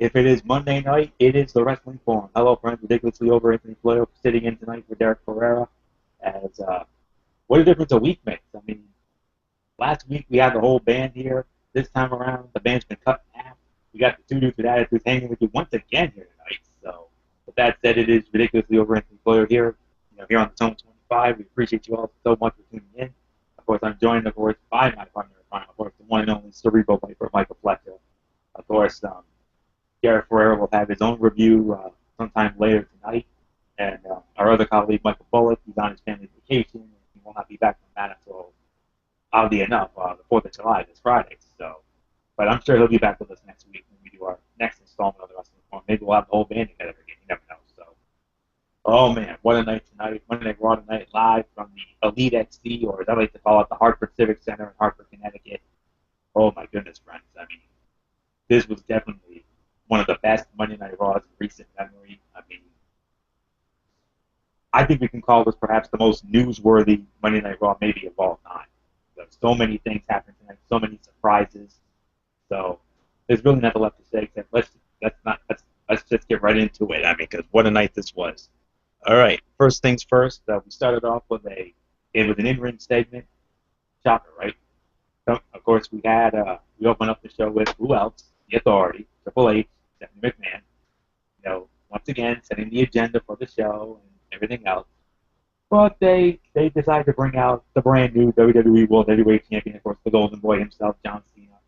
If it is Monday night, it is the Wrestling Forum. Hello, friends. Ridiculously over Anthony Floyo sitting in tonight for Derek Ferreira. As what a difference a week makes. I mean, last week we had the whole band here. This time around, the band's been cut in half. We got the two dudes with attitudes hanging with you once again here tonight. So, with that said, it is Ridiculously over Anthony Floyo here. Here on the Zone 25. We appreciate you all so much for tuning in. Of course, I'm joined, of course, by my partner in crime, of course, the one and only Cerebral Viper, Michael Fletcher. Of course, Garrett Ferreira will have his own review sometime later tonight. And our other colleague, Michael Bullock, he's on his family vacation. And he will not be back from that until, oddly enough, the 4th of July, this Friday. So, but I'm sure he'll be back with us next week when we do our next installment of the Wrestling Forum. Maybe we'll have the whole band together again. You never know. So, oh man, what a night tonight. Monday Night Raw tonight, live from the Elite XC, or as I like to call it, the Hartford Civic Center in Hartford, Connecticut. Oh my goodness, friends. I mean, this was definitely one of the best Monday Night Raws in recent memory. I mean, I think we can call this perhaps the most newsworthy Monday Night Raw maybe of all time. There's so many things happened tonight, so many surprises. So there's really nothing left to say except let's just get right into it. I mean, because what a night this was. All right, first things first. We started off with an in-ring segment. Shocker, right? So, of course, we opened up the show with who else? The Authority, Triple H, Stephanie McMahon. You know, once again, setting the agenda for the show and everything else. But they decided to bring out the brand new WWE World Heavyweight Champion, of course, the Golden Boy himself, John Cena.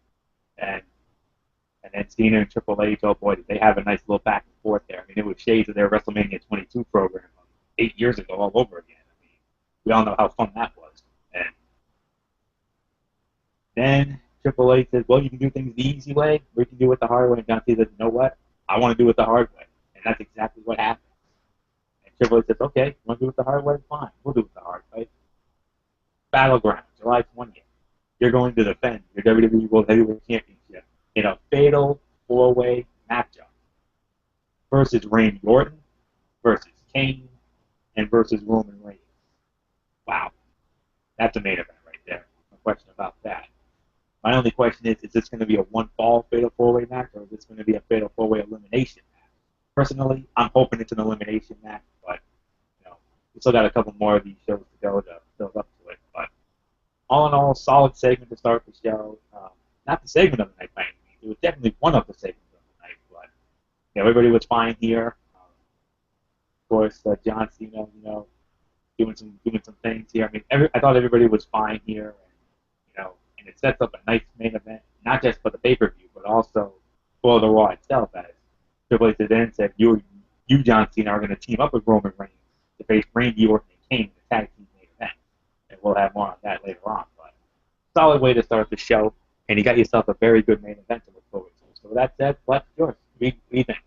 And then Cena and Triple H, oh boy, did they have a nice little back and forth there. I mean, it was shades of their WrestleMania 22 program 8 years ago all over again. I mean, we all know how fun that was. And then Triple H says, well, you can do things the easy way, or you can do it the hard way. And John Cena says, you know what? I want to do it the hard way. And that's exactly what happened. And Triple H says, okay, you want to do it the hard way? Fine, we'll do it the hard way. Battleground, July 20th. You're going to defend your WWE World Heavyweight Championship in a fatal four-way matchup versus Randy Orton, versus Kane, and versus Roman Reigns. Wow. That's a main event right there. No question about that. My only question is this going to be a one-fall fatal four-way match, or is this going to be a fatal four-way elimination match? Personally, I'm hoping it's an elimination match, but we still got a couple more of these shows to go to build up to it. But all in all, solid segment to start the show. Not the segment of the night by any means. It was definitely one of the segments of the night, but everybody was fine here. Of course, John Cena, doing some things here. I mean, I thought everybody was fine here, and it sets up a nice main event, not just for the pay-per-view, but also for the Raw itself. As Triple H then said, you John Cena are going to team up with Roman Reigns to face Randy Orton and Kane in the tag team main event, and we'll have more on that later on. But solid way to start the show, and you got yourself a very good main event to look forward to. So with that said, Fletch, yours. What do you think?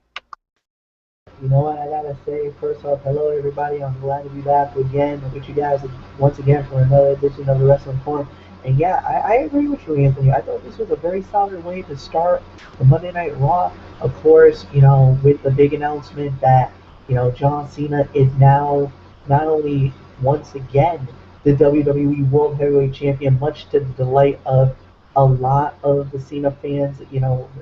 You know what I gotta say? First off, hello everybody. I'm glad to be back again with you guys once again for another edition of the Wrestling Forum. And yeah, I agree with you, Anthony. I thought this was a very solid way to start the Monday Night Raw. Of course, with the big announcement that John Cena is now not only once again the WWE World Heavyweight Champion, much to the delight of a lot of the Cena fans,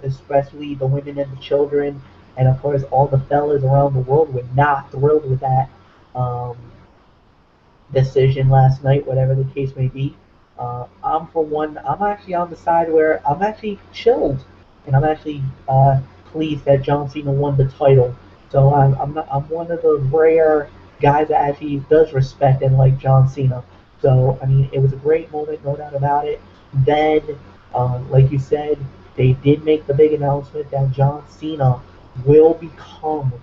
especially the women and the children, and of course all the fellas around the world were not thrilled with that um, decision last night, whatever the case may be. I'm for one. I'm actually on the side where I'm actually chilled, and I'm actually pleased that John Cena won the title. So I'm one of the rare guys that actually does respect and like John Cena. So I mean, it was a great moment, no doubt about it. Then, like you said, they did make the big announcement that John Cena will become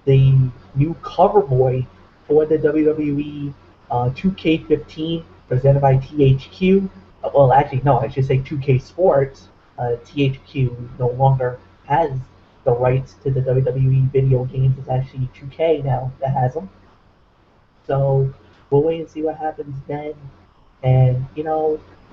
the new cover boy for the WWE 2K15 presented by THQ. Well, actually, no, I should say 2K Sports. THQ no longer has the rights to the WWE video games. It's actually 2K now that has them. So we'll wait and see what happens then. And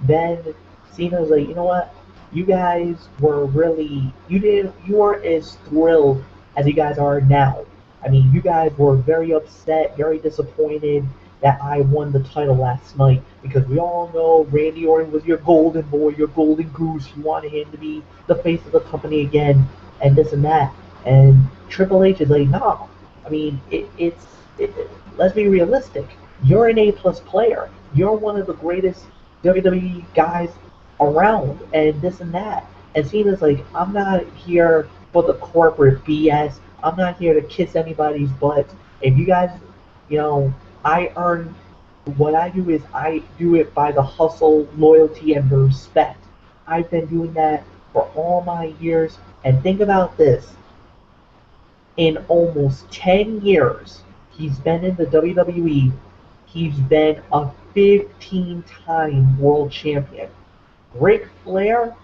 then Cena's like, you know what? You guys were really you weren't as thrilled as you guys are now. I mean, you guys were very upset, very disappointed that I won the title last night because we all know Randy Orton was your golden boy, your golden goose. You wanted him to be the face of the company again, and this and that. And Triple H is like, no. I mean, let's be realistic. You're an A-plus player. You're one of the greatest WWE guys around, and this and that. And Cena's like, I'm not here for the corporate BS. I'm not here to kiss anybody's butt. If you guys, you know, I earn what I do is I do it by the hustle, loyalty, and the respect. I've been doing that for all my years. And think about this, in almost 10 years, he's been in the WWE. He's been a 15-time world champion. Ric Flair,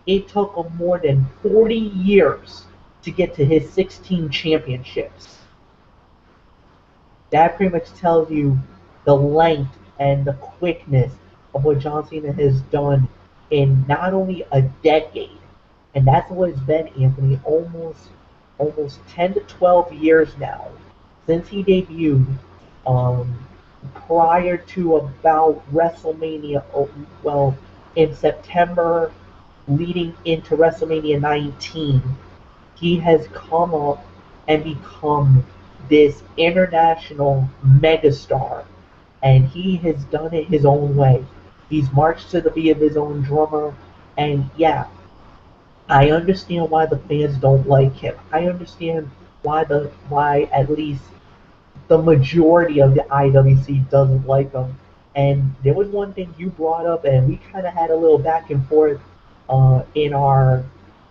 it took him more than 40 years to get to his 16 championships. That pretty much tells you the length and the quickness of what John Cena has done in not only a decade, and that's what it's been, Anthony, almost 10 to 12 years now since he debuted. Um, Prior to about WrestleMania, well, in September, leading into WrestleMania 19, he has come up and become this international megastar, and he has done it his own way. He's marched to the beat of his own drummer, and yeah, I understand why the fans don't like him. I understand why at least the majority of the IWC doesn't like him. And there was one thing you brought up, and we kind of had a little back and forth uh, in our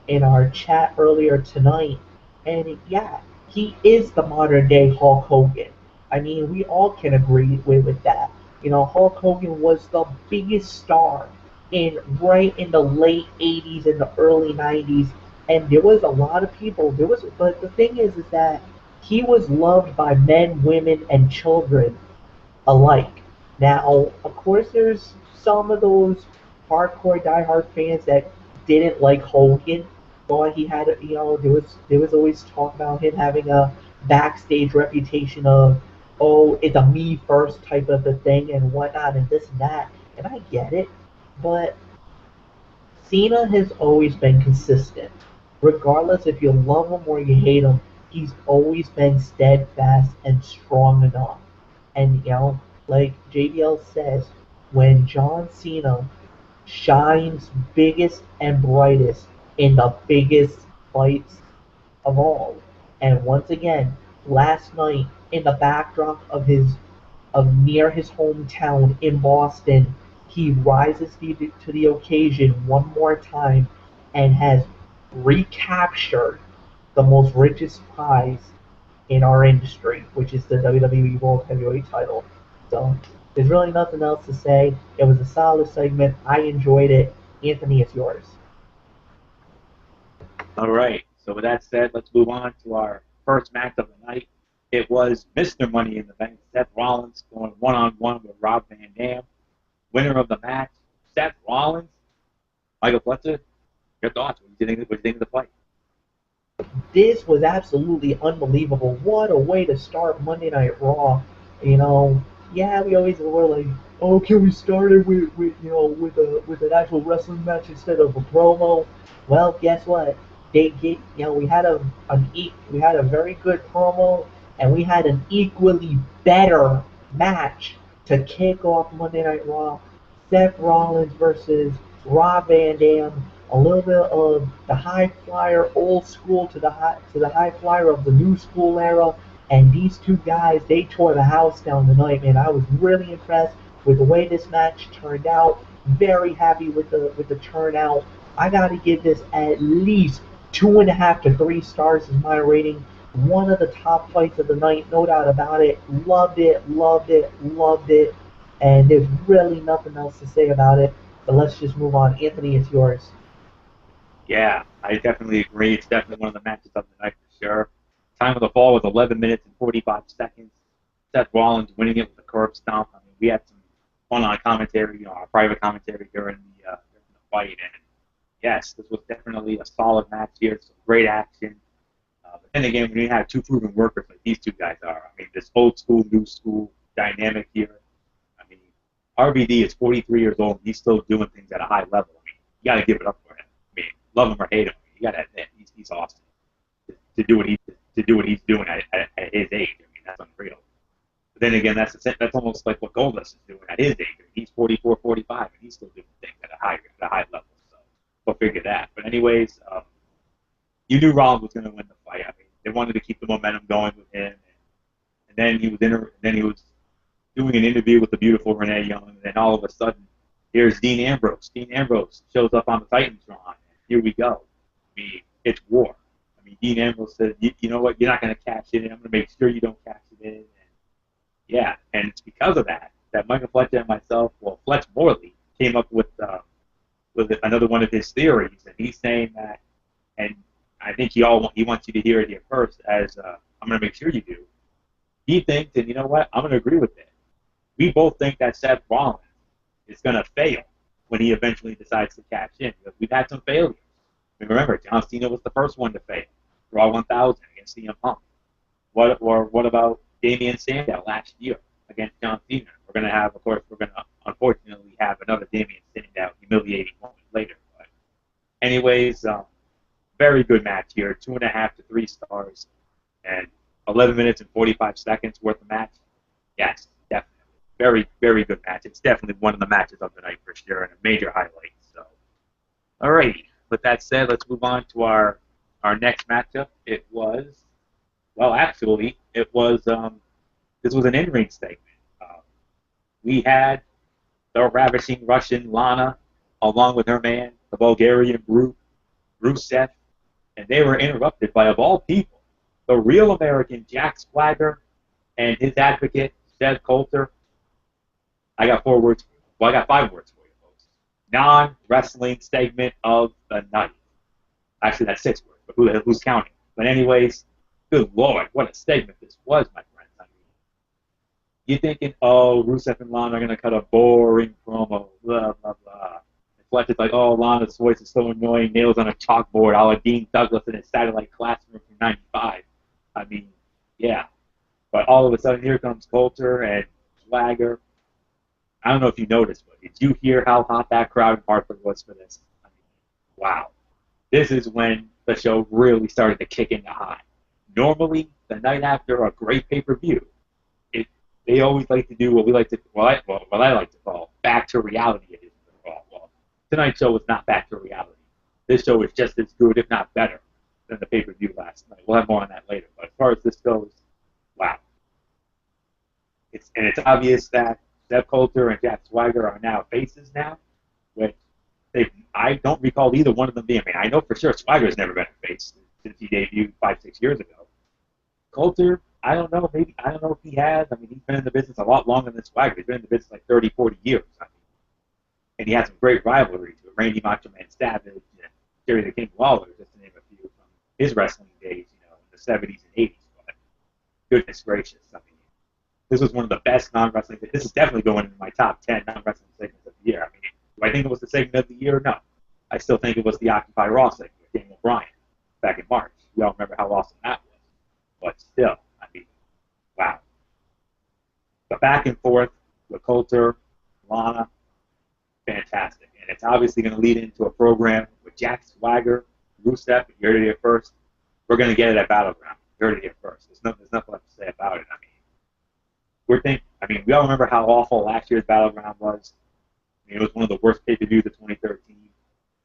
in our chat earlier tonight. And yeah, he is the modern day Hulk Hogan. I mean, we all can agree with that. You know, Hulk Hogan was the biggest star in right in the late '80s and the early '90s, and there was a lot of people. But the thing is that he was loved by men, women, and children alike. Now, of course, there's some of those hardcore diehard fans that didn't like Hogan. Thought he had, there was always talk about him having a backstage reputation of, oh, it's a me first type of a thing and whatnot and this and that. And I get it, but Cena has always been consistent. Regardless if you love him or you hate him, he's always been steadfast and strong enough. And like JBL says, when John Cena shines biggest and brightest in the biggest fights of all. And once again, last night in the backdrop of near his hometown in Boston, he rises to the occasion one more time and has recaptured the most richest prize in our industry, which is the WWE World Heavyweight title. So there's really nothing else to say. It was a solid segment. I enjoyed it. Anthony, it's yours. All right. So with that said, let's move on to our first match of the night. It was Mr. Money in the Bank, Seth Rollins, going one-on-one with Rob Van Dam. Winner of the match, Seth Rollins. Michael Fletcher, your thoughts? What do you think of the fight? This was absolutely unbelievable. What a way to start Monday Night Raw. You know, yeah, we always were like, oh, can we start it with an actual wrestling match instead of a promo? Well, guess what? We had we had a very good promo, and we had an equally better match to kick off Monday Night Raw. Seth Rollins versus Rob Van Dam, a little bit of the high flyer old school to the high flyer of the new school era. And these two guys, they tore the house down tonight, man. I was really impressed with the way this match turned out. Very happy with the turnout. I gotta give this at least 2.5 to 3 stars as my rating. One of the top fights of the night, no doubt about it. Loved it, loved it, loved it. And there's really nothing else to say about it. But let's just move on. Anthony, it's yours. Yeah, I definitely agree. It's definitely one of the matches of the night for sure. Time of the fall was 11 minutes and 45 seconds. Seth Rollins winning it with a curb stomp. I mean, we had some fun on commentary, our private commentary during the fight. And yes, this was definitely a solid match here. Some great action. But then again, when you have two proven workers like these two guys are, I mean, this old school, new school dynamic here. I mean, RVD is 43 years old and he's still doing things at a high level. I mean, you got to give it up for him. I mean, love him or hate him, you got to admit he's awesome. to do what he's doing at his age. I mean, that's unreal. But then again, that's almost like what Goldust is doing at his age. He's 44, 45, and he's still doing things at a high level. So we'll figure that. But anyways, you knew Rollins was going to win the fight. I mean, they wanted to keep the momentum going with him, and then he was doing an interview with the beautiful Renee Young, and then all of a sudden, here's Dean Ambrose. Dean Ambrose shows up on the Titantron, and here we go. I mean, it's war. I mean, Dean Ambrose said, you know what, you're not going to cash it in. I'm going to make sure you don't cash it in. And yeah, and it's because of that Michael Fletcher and myself, Fletch Morley, came up with another one of his theories, and he's saying that, and I think he wants you to hear it here first, as I'm going to make sure you do. He thinks, and you know what, I'm going to agree with it. We both think that Seth Rollins is going to fail when he eventually decides to cash in, because we've had some failures. I mean, remember, John Cena was the first one to fail. Raw 1000 against CM Punk. What about Damian Sandow last year against John Cena? We're going to unfortunately have another Damian Sandow humiliating moment later. But anyways, very good match here. 2.5 to 3 stars, and 11 minutes and 45 seconds worth of match. Yes, definitely. Very, very good match. It's definitely one of the matches of the night for sure, and a major highlight. So, alrighty. With that said, let's move on to our next matchup. This was this was an in-ring segment. We had the ravishing Russian Lana, along with her man, the Bulgarian brute, Rusev, and they were interrupted by, of all people, the real American Jack Swagger and his advocate, Zeb Coulter. I got 4 words for you. Well, I got 5 words for you, folks. Non-wrestling segment of the night. Actually, that's 6 words, but who's counting? But anyways, good Lord, what a segment this was, my friends. I mean, you're thinking, oh, Rusev and Lana are going to cut a boring promo, blah, blah, blah. And Fletch is like, oh, Lana's voice is so annoying, nails on a chalkboard, a la Dean Douglas in his satellite classroom from 95. I mean, yeah. But all of a sudden, here comes Coulter and Swagger. I don't know if you noticed, but did you hear how hot that crowd in Hartford was for this? I mean, wow. This is when the show really started to kick into high. Normally, the night after a great pay-per-view, they always like to do what I like to call back to reality edition of Raw. Well, tonight's show was not back to reality. This show is just as good, if not better, than the pay-per-view last night. We'll have more on that later. But as far as this goes, wow. It's obvious that Zeb Coulter and Jack Swagger are now faces now, which I don't recall either one of them being. I mean, I know for sure Swagger's never been a face since he debuted 5-6 years ago. Coulter, I don't know if he has. I mean, he's been in the business a lot longer than Swagger. He's been in the business like 30, 40 years. I mean, and he has some great rivalries with Randy Macho Man Savage and Jerry the King Lawler, just to name a few from his wrestling days, in the 70s and 80s. But goodness gracious, I mean, this was one of the best non-wrestling. This is definitely going into my top 10 non-wrestling segments of the year. I mean, do I think it was the segment of the year? No. I still think it was the Occupy Raw segment with Daniel Bryan back in March. We all remember how awesome that was. But still, I mean, wow. The back and forth with Coulter, Lana, fantastic. And it's obviously going to lead into a program with Jack Swagger, Rusev. You heard it here first. We're going to get it at Battleground. You heard it here first. There's nothing left to say about it. I mean, we all remember how awful last year's Battleground was. I mean, it was one of the worst pay-per-views of 2013.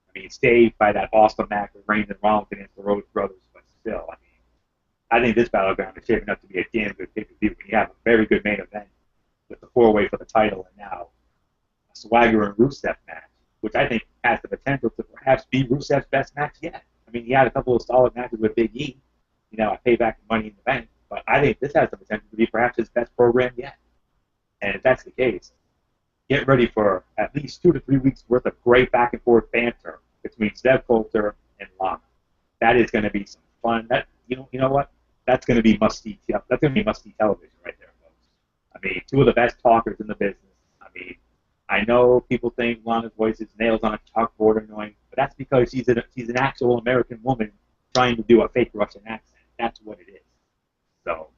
I mean, saved by that awesome match with Reigns and Rollins against the Rhodes Brothers, but still, I mean, I think this Battleground is shaping up to be a damn good pay-per-view. When you have a very good main event with the 4-way for the title, and now a Swagger and Rusev match, which I think has the potential to perhaps be Rusev's best match yet. I mean, he had a couple of solid matches with Big E, at Payback and Money in the Bank, but I think this has the potential to be perhaps his best program yet. And if that's the case, get ready for at least 2 to 3 weeks worth of great back and forth banter between Zeb Coulter and Lana. That is going to be some fun. That you know what? That's going to be must-see. That's going to be must-see television right there, folks. I mean, 2 of the best talkers in the business. I mean, I know people think Lana's voice is nails on a chalkboard annoying, but that's because she's an actual American woman trying to do a fake Russian accent. That's what it is. So,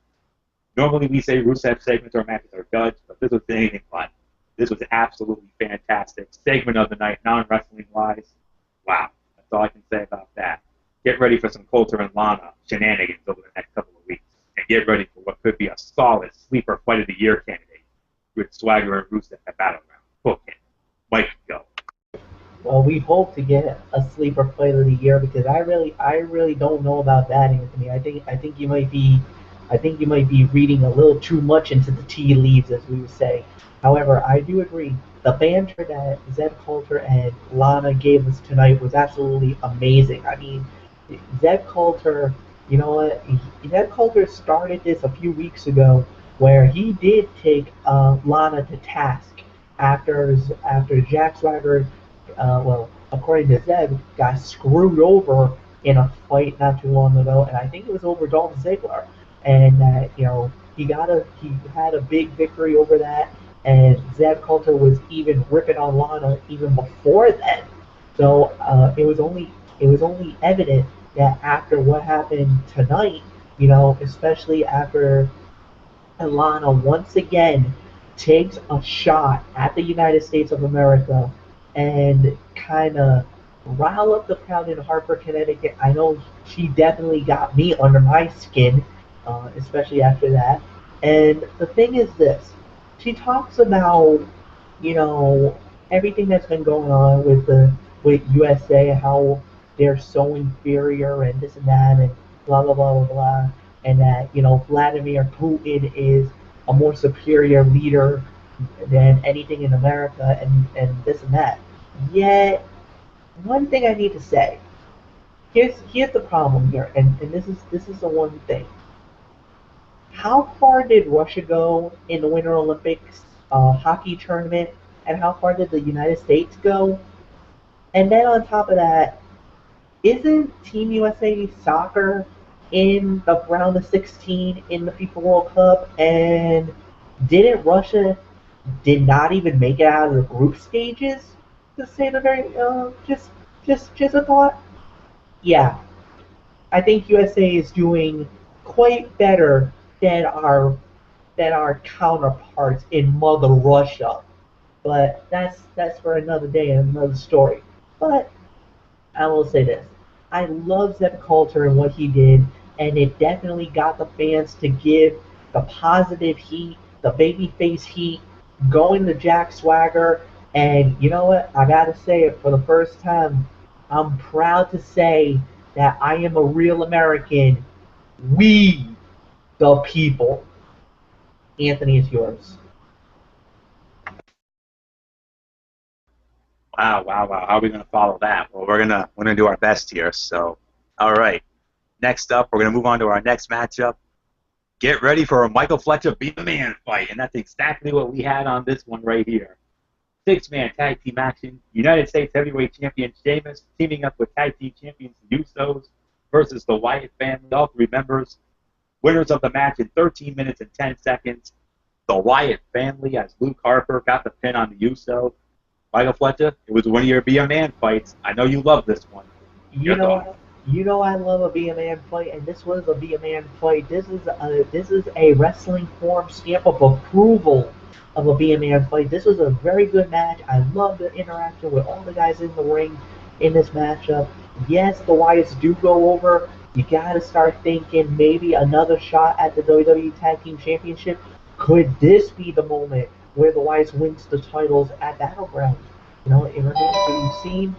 normally we say Rusev segments or matches are duds, but this was anything but. This was absolutely fantastic. Segment of the night, non-wrestling wise. Wow. That's all I can say about that. get ready for some Coulter and Lana shenanigans over the next couple of weeks, and get ready for what could be a solid sleeper fight of the year candidate with Swagger and Rusev at Battleground. Book it. Mike, go. Well, we hope to get a sleeper player of the year because I really don't know about that, Anthony. I think you might be reading a little too much into the tea leaves, as we would say. However, I do agree. The banter that Zeb Coulter and Lana gave us tonight was absolutely amazing. I mean, Zeb Coulter, you know what? Zeb Coulter started this a few weeks ago, where he did take Lana to task after Jack Swagger, well, according to Zeb, got screwed over in a fight not too long ago, and I think it was over Dolph Ziggler, and that he had a big victory over that, and Zeb Coulter was even ripping on Lana even before then. So it was only evident that after what happened tonight, especially after Lana once again takes a shot at the United States of America and kind of rile up the crowd in Hartford, Connecticut. I know she definitely got me under my skin, especially after that. And the thing is this, she talks about, you know, everything that's been going on with USA, how they're so inferior and this and that and blah blah blah blah blah, and that Vladimir Putin is a more superior leader than anything in America and this and that. Yet, one thing I need to say, here's the problem here, and this is the one thing. How far did Russia go in the Winter Olympics hockey tournament, and how far did the United States go? And then on top of that, isn't Team USA soccer in the round of 16 in the FIFA World Cup? And didn't Russia did not even make it out of the group stages? To say the very just a thought. Yeah, I think USA is doing quite better than our counterparts in Mother Russia. But that's for another day and another story. But I will say this. I love Zeb Coulter and what he did, and it definitely got the fans to give the positive heat, the babyface heat, going to Jack Swagger. And you know what? I gotta say it for the first time. I'm proud to say that I am a real American. We, the people. Anthony, is yours. Wow, wow, wow. How are we gonna follow that? Well, we're gonna do our best here. So, all right. Next up, we're gonna move on to our next matchup. Get ready for a Michael Fletcher Be the Man fight, and that's exactly what we had on this one right here. Six-man tag team action. United States Heavyweight Champion Sheamus teaming up with tag team champions the Usos versus the Wyatt family. All three members. Winners of the match in 13 minutes and 10 seconds. The Wyatt family, as Luke Harper got the pin on the Uso. Michael Fletcher, it was one of your Be a Man fights. I know you love this one. You Your thoughts? know, you know I love a Be a Man fight, and this was a Be a Man fight. This is a wrestling form stamp of approval of a Be a Man fight. This was a very good match. I love the interaction with all the guys in the ring in this matchup. Yes, the Wyatts do go over. You gotta start thinking maybe another shot at the WWE Tag Team Championship. Could this be the moment where the Wyatts wins the titles at Battleground? It remains to be seen.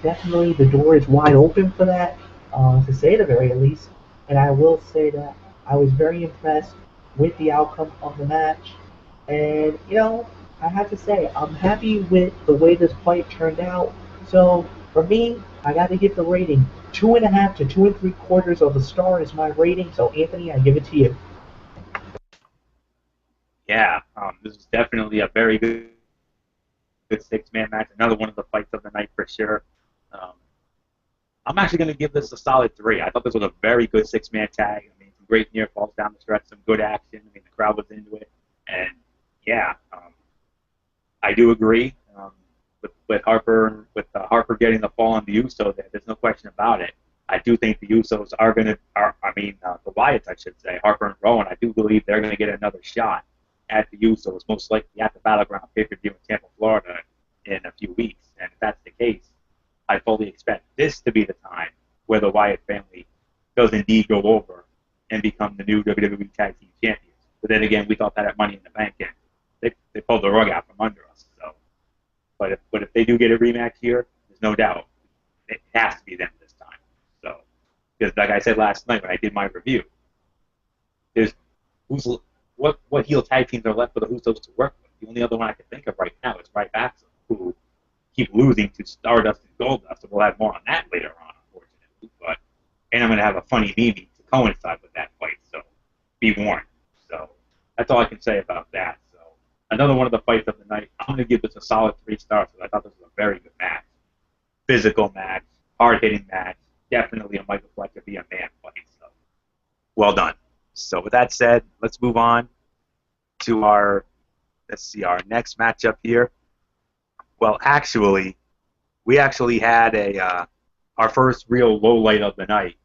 Definitely the door is wide open for that, to say the very least. And I will say that I was very impressed with the outcome of the match. And, I have to say, I'm happy with the way this fight turned out. So, for me, I got to give the rating 2.5 to 2 3/4 of a star is my rating. So, Anthony, I give it to you. Yeah, this is definitely a very good six-man match. Another one of the fights of the night for sure. Um, I'm actually going to give this a solid 3. I thought this was a very good six-man tag. I mean, some great near falls down the stretch, some good action. I mean, the crowd was into it. And, yeah, I do agree with Harper getting the fall on the Usos there. There's no question about it. I do think the Usos the Wyatts, I should say, Harper and Rowan, I do believe they're going to get another shot at the Usos, most likely at the Battleground pay-per-view in Tampa, Florida in a few weeks. And if that's the case, I fully expect this to be the time where the Wyatt family does indeed go over and become the new WWE Tag Team Champions. But then again, we thought that at Money in the Bank, and they pulled the rug out from under us. So, but if they do get a rematch here, there's no doubt it has to be them this time. So, because like I said last night when I did my review, there's what heel tag teams are left for the Usos to work with. The only other one I can think of right now is Ryback, who keep losing to Stardust and Goldust, and we'll have more on that later on, unfortunately. And I'm going to have a funny meme to coincide with that fight, so be warned. So that's all I can say about that. So another one of the fights of the night. I'm going to give this a solid 3 stars because I thought this was a very good match. Physical match, hard-hitting match, definitely a Michael Fletcher be a man fight. So well done. So with that said, let's move on to our next matchup here. Well, actually, we actually had our first real low light of the night.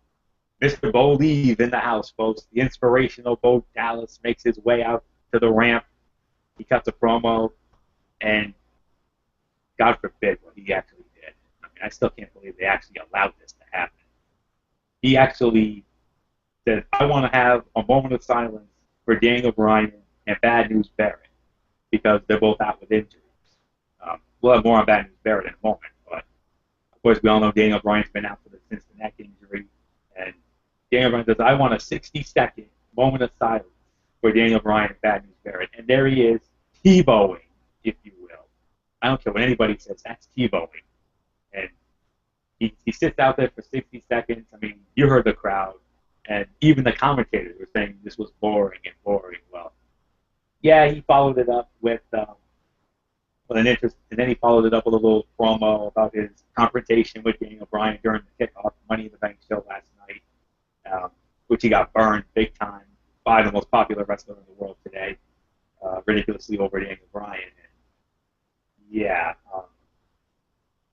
Mr. Bo Leave in the house, folks. The inspirational Bo Dallas makes his way out to the ramp. He cuts a promo, and God forbid what he actually did. I mean, I still can't believe they actually allowed this to happen. He actually said, I want to have a moment of silence for Daniel Bryan and Bad News Barrett because they're both out with injuries. We'll have more on Bad News Barrett in a moment, but of course we all know Daniel Bryan's been out for the Cincinnati injury, and Daniel Bryan says, I want a 60-second moment of silence for Daniel Bryan and Bad News Barrett, and there he is, Tebowing, if you will. I don't care what anybody says, that's Tebowing. And he sits out there for 60 seconds. I mean, you heard the crowd, and even the commentators were saying this was boring and boring. Well, yeah, he followed it up with an interest, and then he followed it up with a little promo about his confrontation with Daniel Bryan during the kickoff Money in the Bank show last night, which he got burned big time by the most popular wrestler in the world today, ridiculously over Daniel Bryan. And yeah,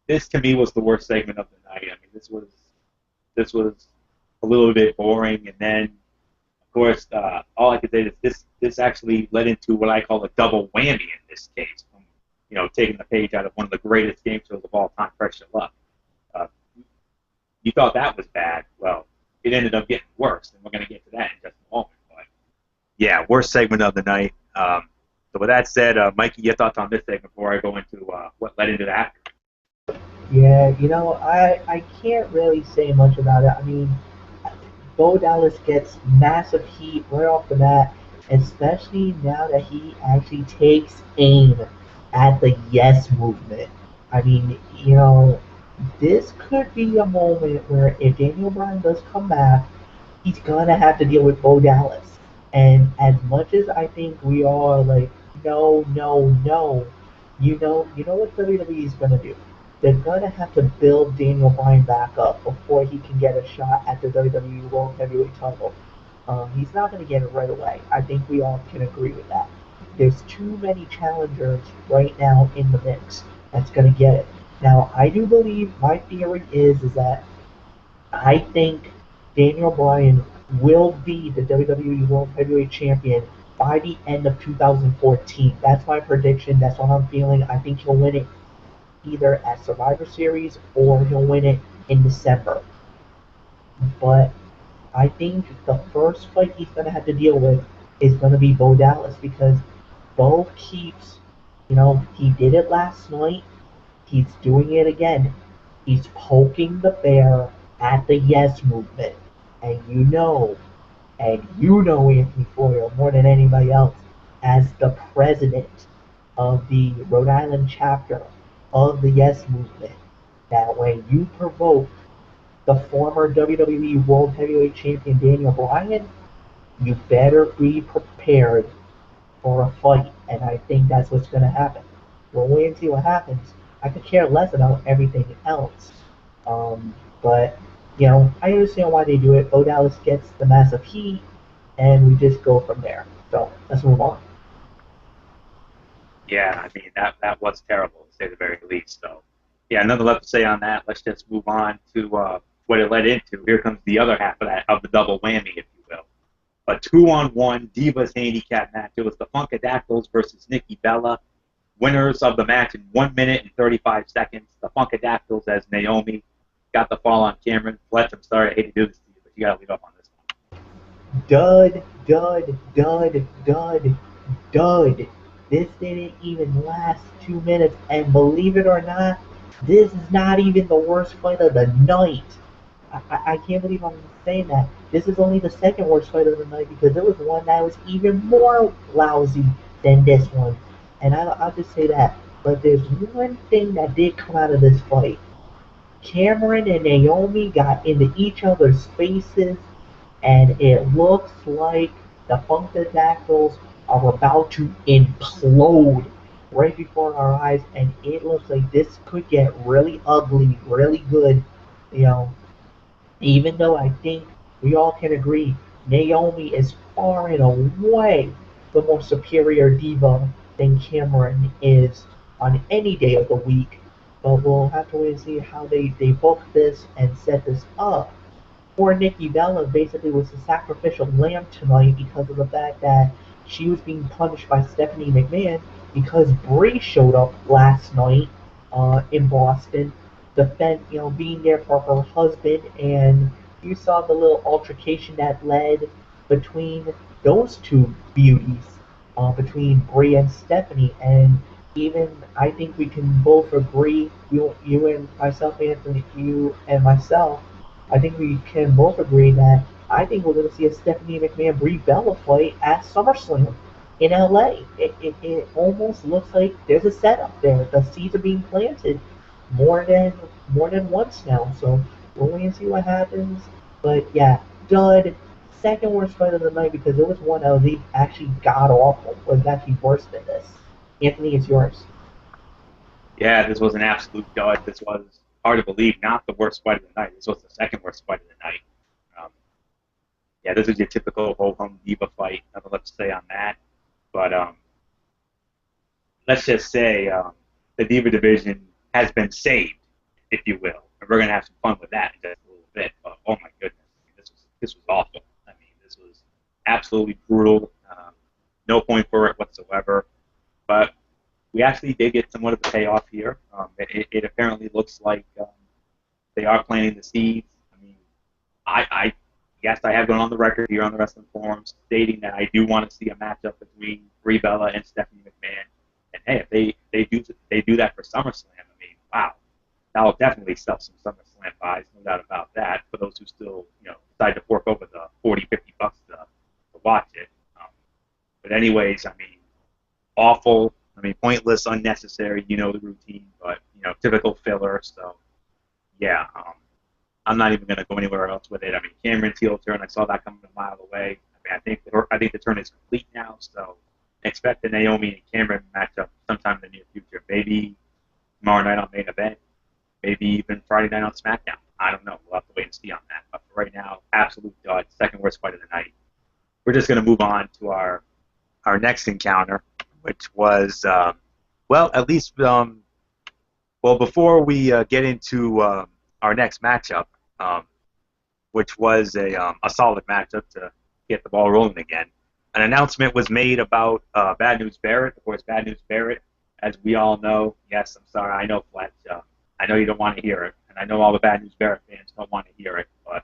this to me was the worst segment of the night. I mean, this was a little bit boring, and then of course all I could say is this actually led into what I call a double whammy in this case. Taking the page out of one of the greatest game shows of all time, Pressure Luck. You thought that was bad. Well, it ended up getting worse, and we're going to get to that in just a moment. But yeah, worst segment of the night. So with that said, Mikey, your thoughts on this segment before I go into what led into that? Yeah, I can't really say much about it. I mean, Bo Dallas gets massive heat right off the bat, especially now that he actually takes aim at the Yes movement. I mean, this could be a moment where if Daniel Bryan does come back, he's gonna have to deal with Bo Dallas. And as much as I think we are like, no, no, no, you know what WWE is gonna do? They're gonna have to build Daniel Bryan back up before he can get a shot at the WWE World Heavyweight title. He's not gonna get it right away. I think we all can agree with that. There's too many challengers right now in the mix that's going to get it. Now, I do believe, my theory is that I think Daniel Bryan will be the WWE World Heavyweight Champion by the end of 2014. That's my prediction. That's what I'm feeling. I think he'll win it either at Survivor Series or he'll win it in December. But I think the first fight he's going to have to deal with is going to be Bo Dallas because Bo keeps, he did it last night. He's doing it again. He's poking the bear at the Yes movement. And you know Anthony Foyle more than anybody else as the president of the Rhode Island chapter of the Yes movement, that when you provoke the former WWE World Heavyweight Champion Daniel Bryan, you better be prepared for a fight, and I think that's what's going to happen. We'll wait and see what happens. I could care less about everything else. But, I understand why they do it. Bo Dallas gets the massive heat, and we just go from there. So, let's move on. Yeah, I mean, that was terrible, to say the very least. So, yeah, nothing left to say on that. Let's just move on to what it led into. Here comes the other half of the double whammy, if you will. A 2-on-1 Divas handicap match. It was the Funkadactyls versus Nikki Bella. Winners of the match in 1 minute and 35 seconds. The Funkadactyls as Naomi, got the fall on Cameron. Fletch, I'm sorry, I hate to do this to you, but you got to lead off on this one. Dud, dud, dud, dud, dud. This didn't even last 2 minutes, and believe it or not, this is not even the worst fight of the night. I can't believe I'm saying that. This is only the second worst fight of the night because there was one that was even more lousy than this one. And I'll just say that. But there's one thing that did come out of this fight. Cameron and Naomi got into each other's faces, and it looks like the Funkadactyls are about to implode right before our eyes, and it looks like this could get really ugly, really good, you know, even though I think we all can agree Naomi is far and away the more superior diva than Cameron is on any day of the week. But we'll have to wait and see how they book this and set this up. Poor Nikki Bella basically was the sacrificial lamb tonight because of the fact that she was being punished by Stephanie McMahon because Brie showed up last night in Boston, being there for her husband, and you saw the little altercation that led between those two beauties, between Brie and Stephanie, and even I think we can both agree, you and myself, Anthony, you and myself, I think we can both agree that I think we're going to see a Stephanie McMahon Brie Bella fight at SummerSlam in LA. It almost looks like there's a setup there. The seeds are being planted more than once now. So we'll wait and see what happens. But yeah, dud. Second worst fight of the night because it was one that was actually god awful. It was actually worse than this. Anthony, it's yours. Yeah, this was an absolute dud. This was, hard to believe, not the worst fight of the night. This was the second worst fight of the night. Um, yeah, this is your typical ho-hum diva fight. Nothing left to say on that. But let's just say the diva division has been saved, if you will. And we're going to have some fun with that in just a little bit. But, oh, my goodness. This was awful. I mean, this was absolutely brutal. No point for it whatsoever. But we actually did get somewhat of a payoff here. It apparently looks like they are planting the seeds. I mean, I guess I have gone on the record here on the wrestling forums stating that I do want to see a matchup between Brie Bella and Stephanie McMahon. And hey, if they do that for SummerSlam, I mean, wow, that'll definitely sell some SummerSlam buys, no doubt about that. For those who still, decide to fork over the $40, $50 to watch it. But anyways, I mean, awful. I mean, pointless, unnecessary, the routine, but, typical filler. So, yeah, I'm not even going to go anywhere else with it. I mean, Cameron's heel turn, I saw that coming a mile away. I mean, I think the turn is complete now, so expect the Naomi and Cameron matchup sometime in the near future. Maybe tomorrow night on Main Event, maybe even Friday night on SmackDown. I don't know. We'll have to wait and see on that. But for right now, absolute dud. Second worst fight of the night. We're just going to move on to our next encounter, which was, at least, before we get into our next matchup, which was a solid matchup to get the ball rolling again, an announcement was made about Bad News Barrett. Of course, Bad News Barrett, as we all know, yes, I'm sorry, I know, Fletch, I know you don't want to hear it, and I know all the Bad News Barrett fans don't want to hear it, but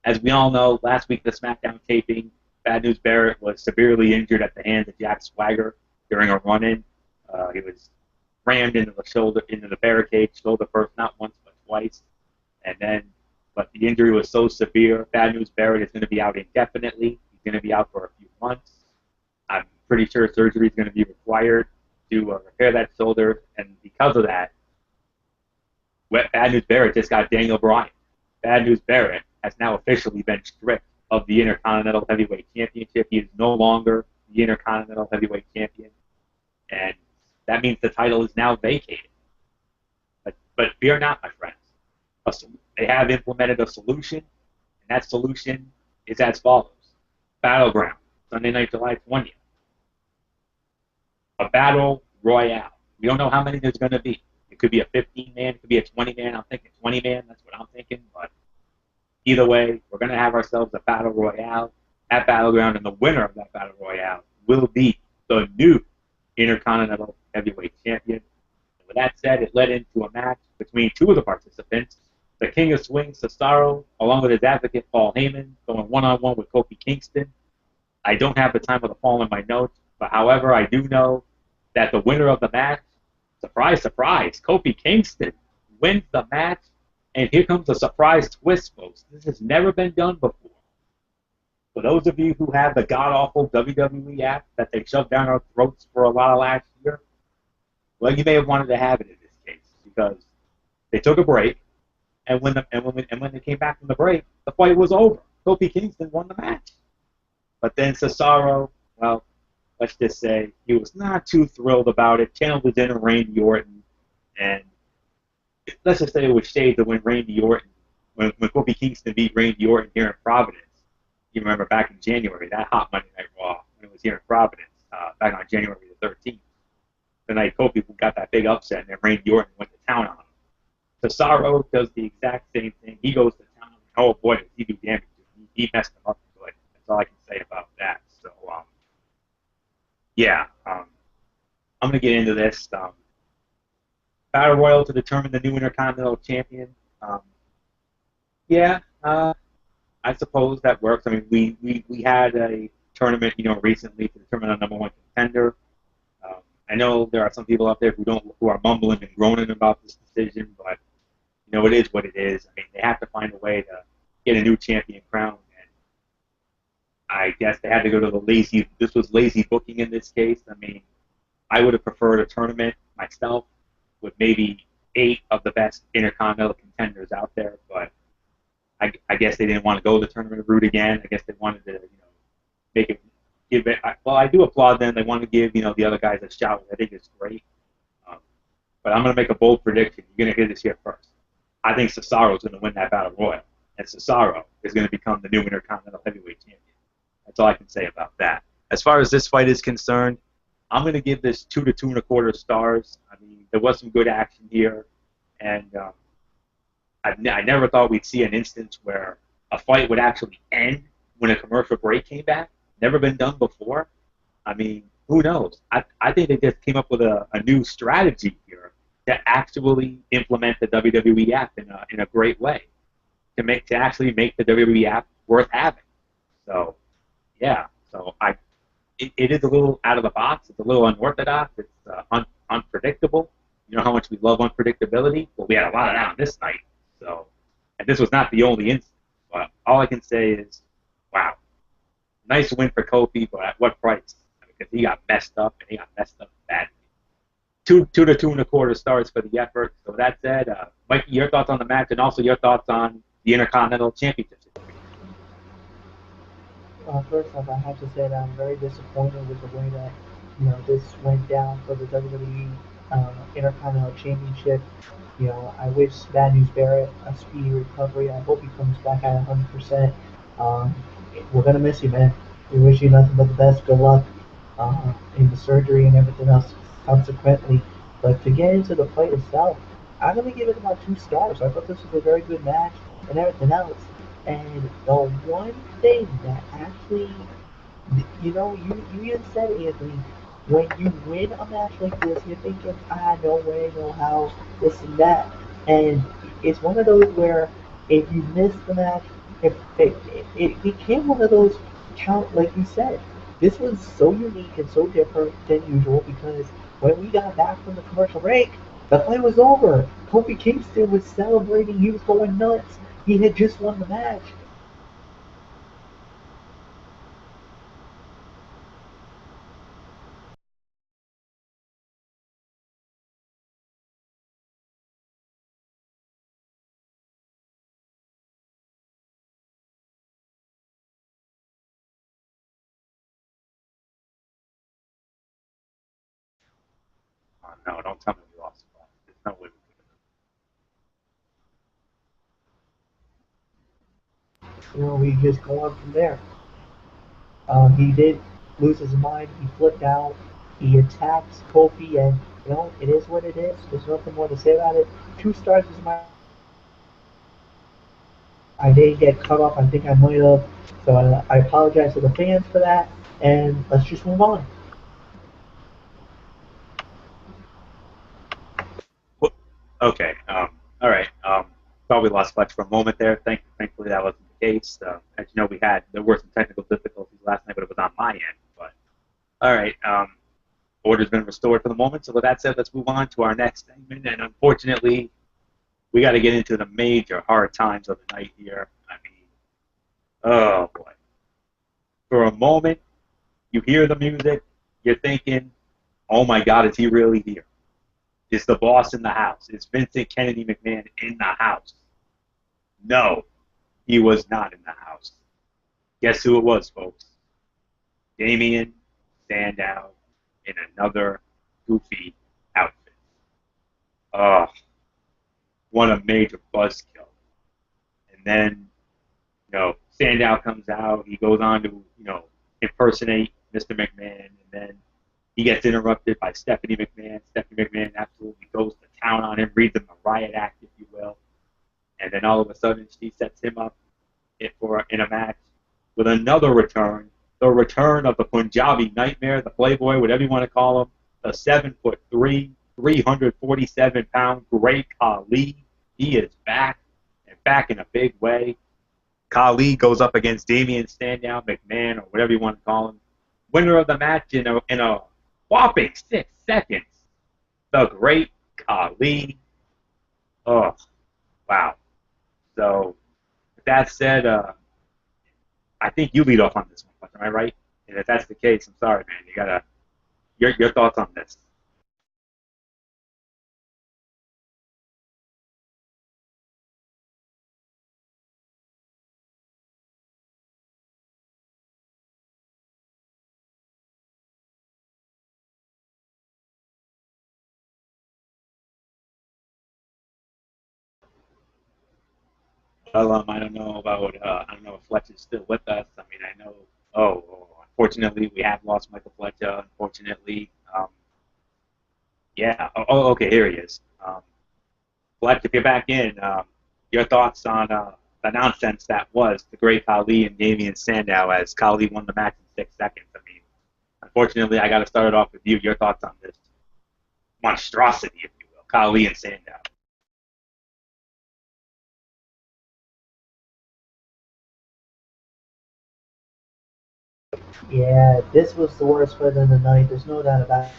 as we all know, last week the SmackDown taping, Bad News Barrett was severely injured at the hands of Jack Swagger during a run-in. He was rammed into the barricade, shoulder first, not once but twice. But the injury was so severe, Bad News Barrett is going to be out indefinitely. He's going to be out for a few months. I'm pretty sure surgery is going to be required to repair that shoulder, and because of that, Bad News Barrett just got Daniel Bryan. Bad News Barrett has now officially been stripped of the Intercontinental Heavyweight Championship. He is no longer the Intercontinental Heavyweight Champion, and that means the title is now vacated. But fear not, my friends. They have implemented a solution, and that solution is as follows. Battleground, Sunday night, July 20th. A battle royale. We don't know how many there's going to be. It could be a 15-man, it could be a 20-man. I'm thinking 20-man, that's what I'm thinking. But either way, we're going to have ourselves a battle royale at Battleground, and the winner of that battle royale will be the new Intercontinental Heavyweight Champion. And with that said, it led into a match between two of the participants, the King of Swing, Cesaro, along with his advocate, Paul Heyman, going one-on-one with Kofi Kingston. I don't have the time of the fall in my notes, but however, I do know that the winner of the match, surprise, surprise, Kofi Kingston wins the match, and here comes a surprise twist, folks. This has never been done before. For those of you who have the god-awful WWE app that they shoved down our throats for a lot of last year, well, you may have wanted to have it in this case because they took a break, and when they came back from the break, the fight was over. Kofi Kingston won the match. But then Cesaro, well, let's just say he was not too thrilled about it. Channeled was in Randy Orton, and let's just say it was shade that when Kofi Kingston beat Randy Orton here in Providence. You remember back in January, that hot Monday Night Raw when it was here in Providence, back on January the 13th. The night Kofi got that big upset, and then Randy Orton went to town on him. Cesaro does the exact same thing. He goes to town. Oh boy, does he do damage to him. He messed him up good. That's all I can say about that. So, I'm going to get into this. Battle Royal to determine the new Intercontinental Champion. I suppose that works. I mean, we had a tournament, recently to determine a number one contender. I know there are some people out there who are mumbling and groaning about this decision, but it is what it is. I mean, they have to find a way to get a new champion crowned, and I guess they had to go to this was lazy booking in this case. I mean, I would have preferred a tournament myself with maybe 8 of the best Intercontinental contenders out there, but I guess they didn't want to go the tournament route again. I guess they wanted to, make it, give it. Well, I do applaud them. They want to give, the other guys a shot. I think it's great. But I'm going to make a bold prediction. You're going to hear this here first. I think Cesaro is going to win that Battle Royal, and Cesaro is going to become the new Intercontinental Heavyweight Champion. That's all I can say about that. As far as this fight is concerned, I'm going to give this 2 to 2.25 stars. I mean, there was some good action here, and I never thought we'd see an instance where a fight would actually end when a commercial break came back. Never been done before. I mean, who knows? I think they just came up with a new strategy here to actually implement the WWE app in a great way to actually make the WWE app worth having. So, yeah. So it is a little out of the box. It's a little unorthodox. It's unpredictable. You know how much we love unpredictability? Well, we had a lot of that on this night. So, and this was not the only instance. But all I can say is, wow, nice win for Kofi, but at what price? Because he got messed up, and he got messed up badly. 2 to 2.25 stars for the effort. So with that said, Mikey, your thoughts on the match, and also your thoughts on the Intercontinental Championship situation. First off, I have to say that I'm very disappointed with the way that this went down for the WWE Intercontinental Championship. I wish Bad News Barrett a speedy recovery. I hope he comes back at 100%. We're gonna miss you, man. We wish you nothing but the best. Good luck in the surgery and everything else consequently. But to get into the fight itself, I'm gonna give it about 2 stars. I thought this was a very good match and everything else. And the one thing that actually, you even said, Anthony, when you win a match like this, you're thinking, no way, no how, this and that. And it's one of those where if you miss the match, if it became one of those like you said, this was so unique and so different than usual because when we got back from the commercial break, the fight was over. Kofi Kingston was celebrating. He was going nuts. He had just won the match. No, don't tell me we lost. There's no way we We just go on from there. He did lose his mind. He flipped out. He attacked Kofi, and it is what it is. There's nothing more to say about it. 2 stars is my. I did get cut off. I think I might have. So I apologize to the fans for that. And let's just move on. Okay. All right. Thought we lost Fletch for a moment there. Thankfully, that wasn't the case. As you know, there were some technical difficulties last night, but it was on my end. But all right, order's been restored for the moment. So with that said, let's move on to our next segment. And unfortunately, we got to get into the major hard times of the night here. I mean, oh boy. For a moment, you hear the music, you're thinking, oh my God, is he really here? Is the boss in the house? Is Vincent Kennedy McMahon in the house? No, he was not in the house. Guess who it was, folks? Damien Sandow in another goofy outfit. Oh, what a major buzzkill. And then, Sandow comes out. He goes on to, impersonate Mr. McMahon. And then he gets interrupted by Stephanie McMahon. Stephanie McMahon absolutely goes to town on him, reads him a riot act, if you will. And then all of a sudden, she sets him up in a match with another return. The return of the Punjabi Nightmare, the Playboy, whatever you want to call him, the 7'3", 347-pound Great Khali. He is back, and back in a big way. Khali goes up against Damien Sandow, McMahon, or whatever you want to call him. Winner of the match in a whopping 6 seconds. The Great Khali. Oh, wow. So, with that said, I think you lead off on this one. Am I right? And if that's the case, I'm sorry, man. You gotta your thoughts on this. Well, I don't know about I don't know if Fletch is still with us. I mean, I know. Unfortunately, we have lost Michael Fletcher. Unfortunately, yeah. Okay, here he is. Fletch, if you're back in, your thoughts on the nonsense that was the Great Khali and Damien Sandow as Khali won the match in 6 seconds. I mean, unfortunately, I got to start it off with you. Your thoughts on this monstrosity, if you will, Khali and Sandow. Yeah, this was the worst fight of the night. There's no doubt about it.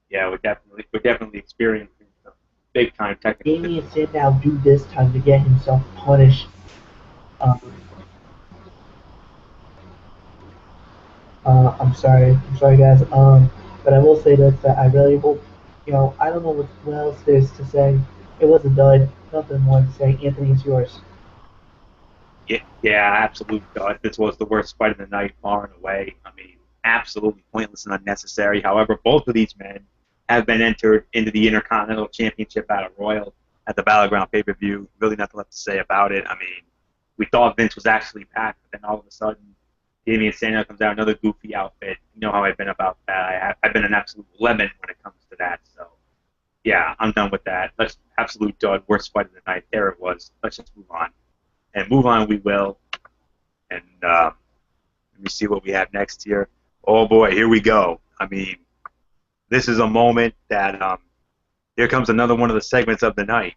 Yeah, we're definitely experiencing some big time technical Damien difficulties. Sandow do this time to get himself punished. Um, I'm sorry, guys. But I will say this: that I really hope, I don't know what else there's to say. It was a dud. Nothing more to say. Anthony, it's yours. Yeah, absolute dud. This was the worst fight of the night, far and away. I mean, absolutely pointless and unnecessary. However, both of these men have been entered into the Intercontinental Championship Battle Royal at the Battleground pay-per-view. Really nothing left to say about it. I mean, we thought Vince was actually back, but then all of a sudden, Damien Sandow comes out, another goofy outfit. You know how I've been about that. I've been an absolute lemon when it comes to that. So, yeah, I'm done with that. Let's absolute dud, worst fight of the night. There it was. Let's just move on. And move on we will. And let me see what we have next here. Oh boy, here we go. I mean, this is a moment that here comes another one of the segments of the night.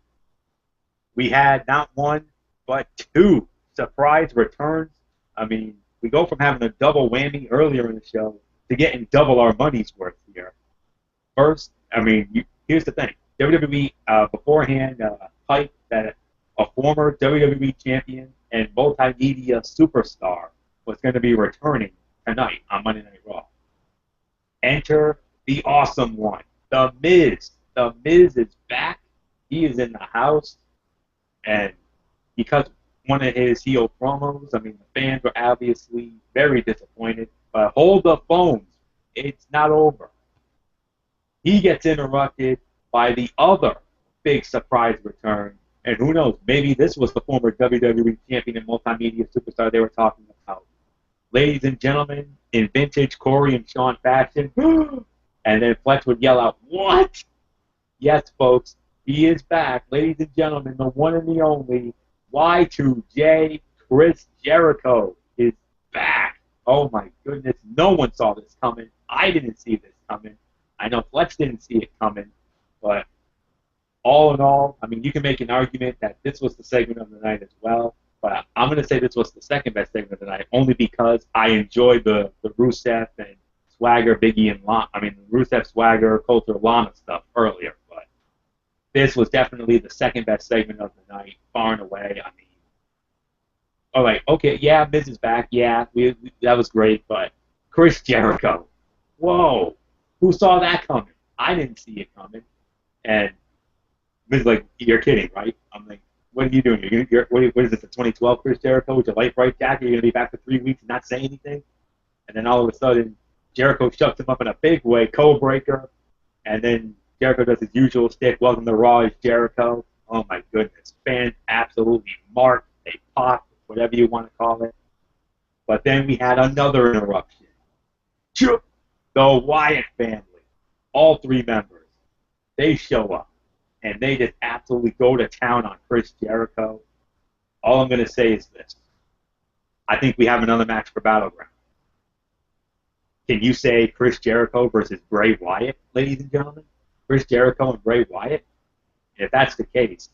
We had not one, but two surprise returns. I mean, we go from having a double whammy earlier in the show to getting double our money's worth here. First, I mean, here's the thing. WWE beforehand hyped that a former WWE champion and multimedia superstar was going to be returning tonight on Monday Night Raw. Enter the awesome one, The Miz. The Miz is back. He is in the house. And because one of his heel promos, I mean, the fans were obviously very disappointed. But hold the phones. It's not over. He gets interrupted by the other big surprise return. And who knows, maybe this was the former WWE champion and multimedia superstar they were talking about. Ladies and gentlemen, in vintage Corey and Sean fashion, and then Fletch would yell out, "What?" Yes, folks, he is back. Ladies and gentlemen, the one and the only Y2J Chris Jericho is back. Oh my goodness, no one saw this coming. I didn't see this coming. I know Flex didn't see it coming, but all in all, I mean, you can make an argument that this was the segment of the night as well. But I'm going to say this was the second best segment of the night, only because I enjoyed the Rusev and Swagger, Biggie, and Lana. I mean, Rusev, Swagger, Coulter, Lana stuff earlier. But this was definitely the second best segment of the night, far and away. I mean, all right, okay, yeah, Miz is back. Yeah, that was great. But Chris Jericho, whoa, who saw that coming? I didn't see it coming. And Miz like, you're kidding, right? I'm like, what are you doing? What is this, the 2012 Chris Jericho with your life right jacket? You're going to be back for 3 weeks and not say anything? And then all of a sudden, Jericho shuts him up in a big way, code breaker. And then Jericho does his usual stick, welcome to Raw is Jericho. Oh my goodness. Fans absolutely marked. They popped, whatever you want to call it. But then we had another interruption. The Wyatt family, all three members, they show up. And they just absolutely go to town on Chris Jericho. All I'm going to say is this. I think we have another match for Battleground. Can you say Chris Jericho versus Bray Wyatt, ladies and gentlemen? Chris Jericho and Bray Wyatt? And if that's the case,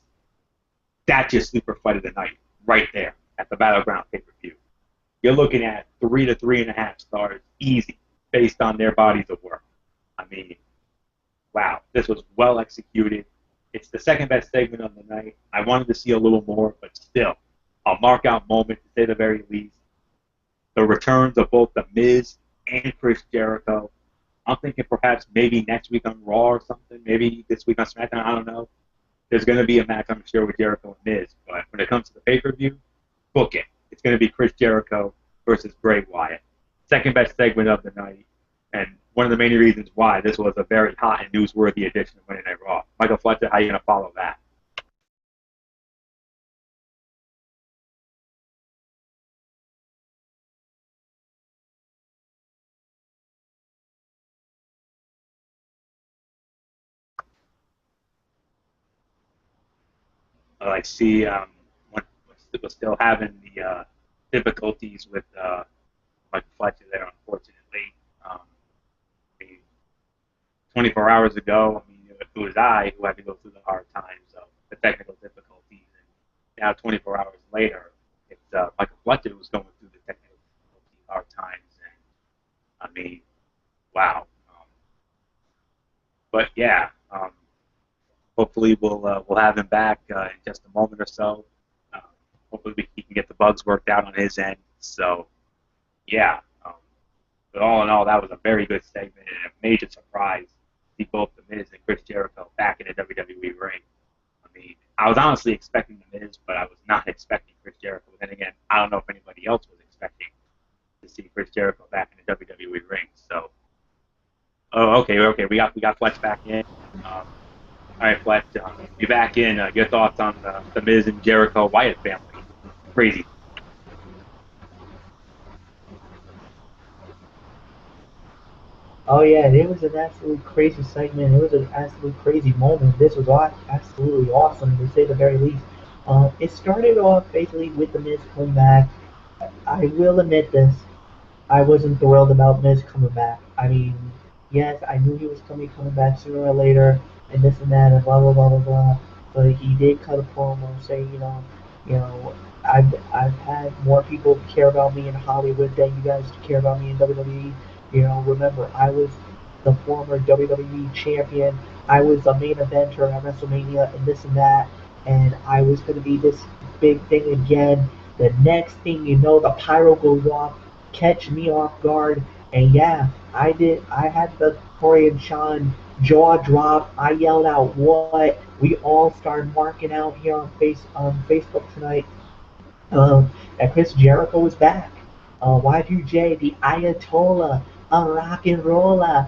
that's your sleeper fight of the night, right there at the Battleground pay-per-view. You're looking at 3 to 3.5 stars, easy, based on their bodies of work. I mean, wow, this was well executed. It's the second best segment of the night. I wanted to see a little more, but still, a mark-out moment, to say the very least. The returns of both The Miz and Chris Jericho. I'm thinking perhaps maybe next week on Raw or something. Maybe this week on SmackDown. I don't know. There's going to be a match, I'm sure, with Jericho and Miz. But when it comes to the pay-per-view, book it. It's going to be Chris Jericho versus Bray Wyatt. Second best segment of the night. And one of the main reasons why this was a very hot and newsworthy edition of Monday Night Raw. Michael Fletcher, how are you going to follow that? I see we're still having the difficulties with Michael Fletcher there, unfortunately. I mean, 24 hours ago, I mean, it was I who had to go through the hard times of the technical difficulties. And now, 24 hours later, it's Michael Fletcher who's going through the technical difficulties, hard times. And I mean, wow. But yeah, hopefully we'll have him back in just a moment or so. Uh, hopefully he can get the bugs worked out on his end. So yeah, but all in all, that was a very good segment and a major surprise to see both The Miz and Chris Jericho back in the WWE ring. I mean, I was honestly expecting The Miz, but I was not expecting Chris Jericho. Then again, I don't know if anybody else was expecting to see Chris Jericho back in the WWE ring. So, oh, okay, we got Fletch back in. All right, Fletch, you back in. Your thoughts on the Miz and Jericho Wyatt family? Crazy. Oh yeah, it was an absolutely crazy segment. It was an absolutely crazy moment. This was absolutely awesome to say the very least. It started off basically with the Miz coming back. I will admit this. I wasn't thrilled about Miz coming back. I mean, yes, I knew he was coming back sooner or later, and this and that, and blah blah blah blah blah. But he did cut a promo saying, you know, I've had more people care about me in Hollywood than you guys care about me in WWE. Remember, I was the former WWE champion. I was a main eventer at WrestleMania and this and that, and I was going to be this big thing again. The next thing you know, the pyro goes off, catch me off guard, and yeah, I did. I had the Corey and Sean jaw drop. I yelled out, "What?" We all started marking out here on Facebook tonight. And Chris Jericho is back. Y2J, the Ayatollah, a rock and roller.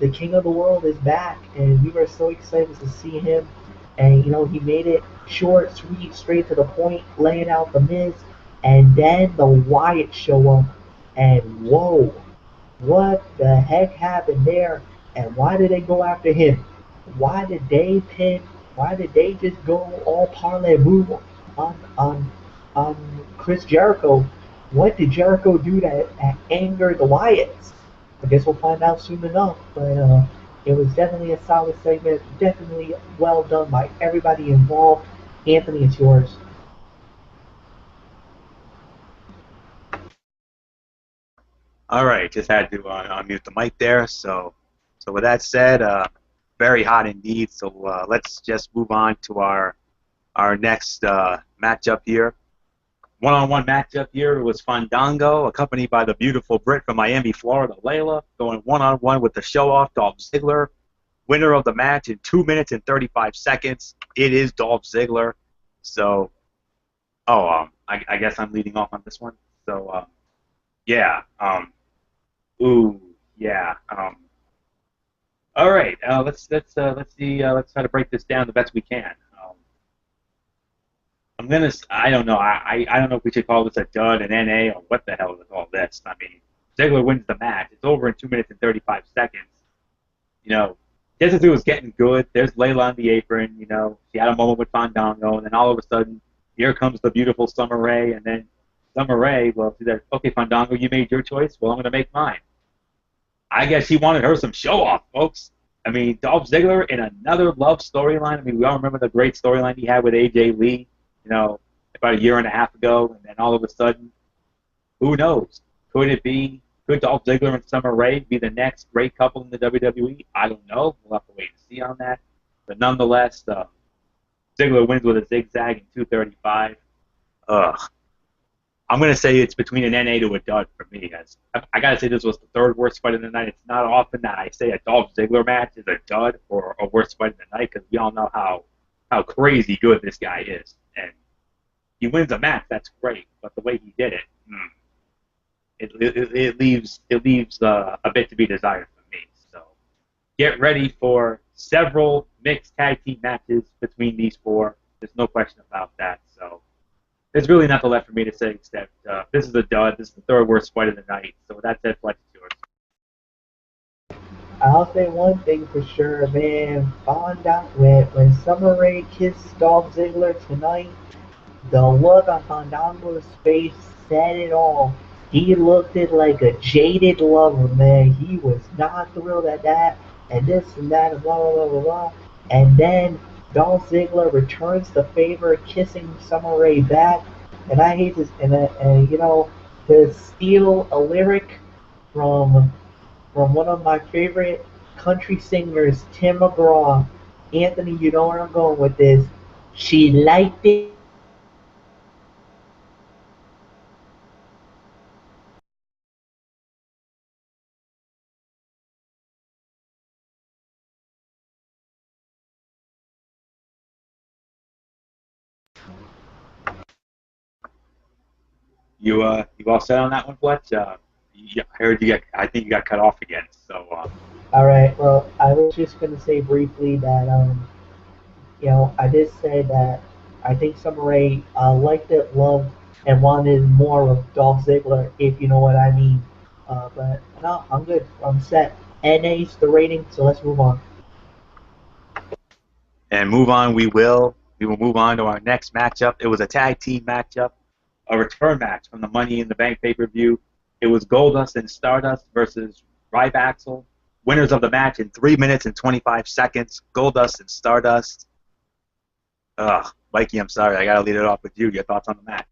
The King of the World is back, and we were so excited to see him. And he made it short, sweet, straight to the point, laying out the Miz, and then the Wyatt show up, and whoa, what the heck happened there? And why did they go after him? Why did they pin? Why did they just go all parlay move on Chris Jericho? what did Jericho do that angered the Wyatts? I guess we'll find out soon enough. But it was definitely a solid segment. Definitely well done by everybody involved. Anthony, it's yours. All right, just had to unmute the mic there. So with that said, very hot indeed. So let's just move on to our next matchup here. One-on-one matchup here. It was Fandango, accompanied by the beautiful Brit from Miami, Florida, Layla, going one-on-one with the show-off Dolph Ziggler. Winner of the match in 2 minutes and 35 seconds. It is Dolph Ziggler. So, I guess I'm leading off on this one. So, yeah. Ooh, yeah. All right. Let's see. Let's try to break this down the best we can. I'm gonna. I don't know. I don't know if we should call this a dud, an NA, or what the hell is all this. I mean, Ziggler wins the match. It's over in 2 minutes and 35 seconds. You know, just as it was getting good, there's Layla on the apron. You know, she had a moment with Fandango, and then all of a sudden, here comes the beautiful Summer Rae, and then Summer Rae, well, she said, okay, Fandango, you made your choice. Well, I'm gonna make mine. I guess he wanted her some show off, folks. I mean, Dolph Ziggler in another love storyline. I mean, we all remember the great storyline he had with AJ Lee, you know, about a year and a half ago, and then all of a sudden, who knows? Could it be? Could Dolph Ziggler and Summer Rae be the next great couple in the WWE? I don't know. We'll have to wait and see on that. But nonetheless, Ziggler wins with a zigzag in 235. Ugh. I'm going to say it's between an NA to a dud for me. Guys. I got to say this was the third worst fight of the night. It's not often that I say a Dolph Ziggler match is a dud or a worst fight of the night because we all know how crazy good this guy is. And he wins a match, that's great. But the way he did it, it leaves a bit to be desired for me. So get ready for several mixed tag team matches between these four. There's no question about that. So there's really nothing left for me to say except this is a dud. This is the third worst fight of the night. So with that said, Flex is yours. I'll say one thing for sure, man. Found out when Summer Rae kissed Dolph Ziggler tonight, the look on Fandango's face said it all. He looked it like a jaded lover, man. He was not thrilled at that, and this and that, and blah, blah, blah, blah, blah. And then Dolph Ziggler returns the favor, kissing Summer Rae back. And I hate this, and you know, to steal a lyric from one of my favorite country singers, Tim McGraw. Anthony, you know where I'm going with this. She liked it. You all set on that one, Fletch? I heard you get. I think you got cut off again. So All right. Well, I was just gonna say briefly that you know, I did say that I think Summer Rae liked it, loved, and wanted more of Dolph Ziggler, if you know what I mean. But no, I'm good. I'm set. NA's the rating, so let's move on. and move on. We will move on to our next matchup. It was a tag team matchup, a return match from the Money in the Bank pay-per-view. It was Goldust and Stardust versus Rybaxel. Winners of the match in 3 minutes and 25 seconds. Goldust and Stardust. Ugh, Mikey, I'm sorry. I gotta lead it off with you. Your thoughts on the match?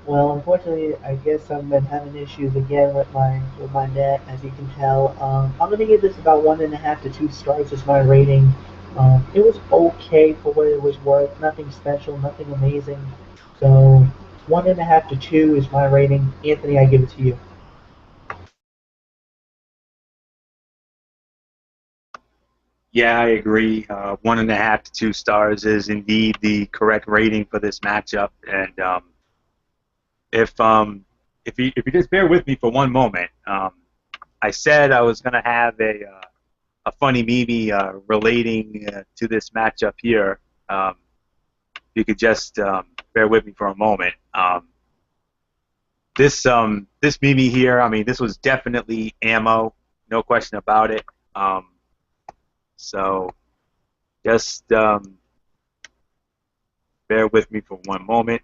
Well, unfortunately, I guess I've been having issues again with my net, as you can tell. I'm gonna give this about 1.5 to 2 stars as my rating. It was okay for what it was worth. Nothing special, nothing amazing. So 1.5 to 2 is my rating. Anthony, I give it to you. Yeah, I agree. 1.5 to 2 stars is indeed the correct rating for this matchup. And if if you just bear with me for one moment, I said I was going to have a funny meme relating to this matchup here. If you could just bear with me for a moment. this Mimi here, I mean, this was definitely ammo, no question about it. So just bear with me for one moment.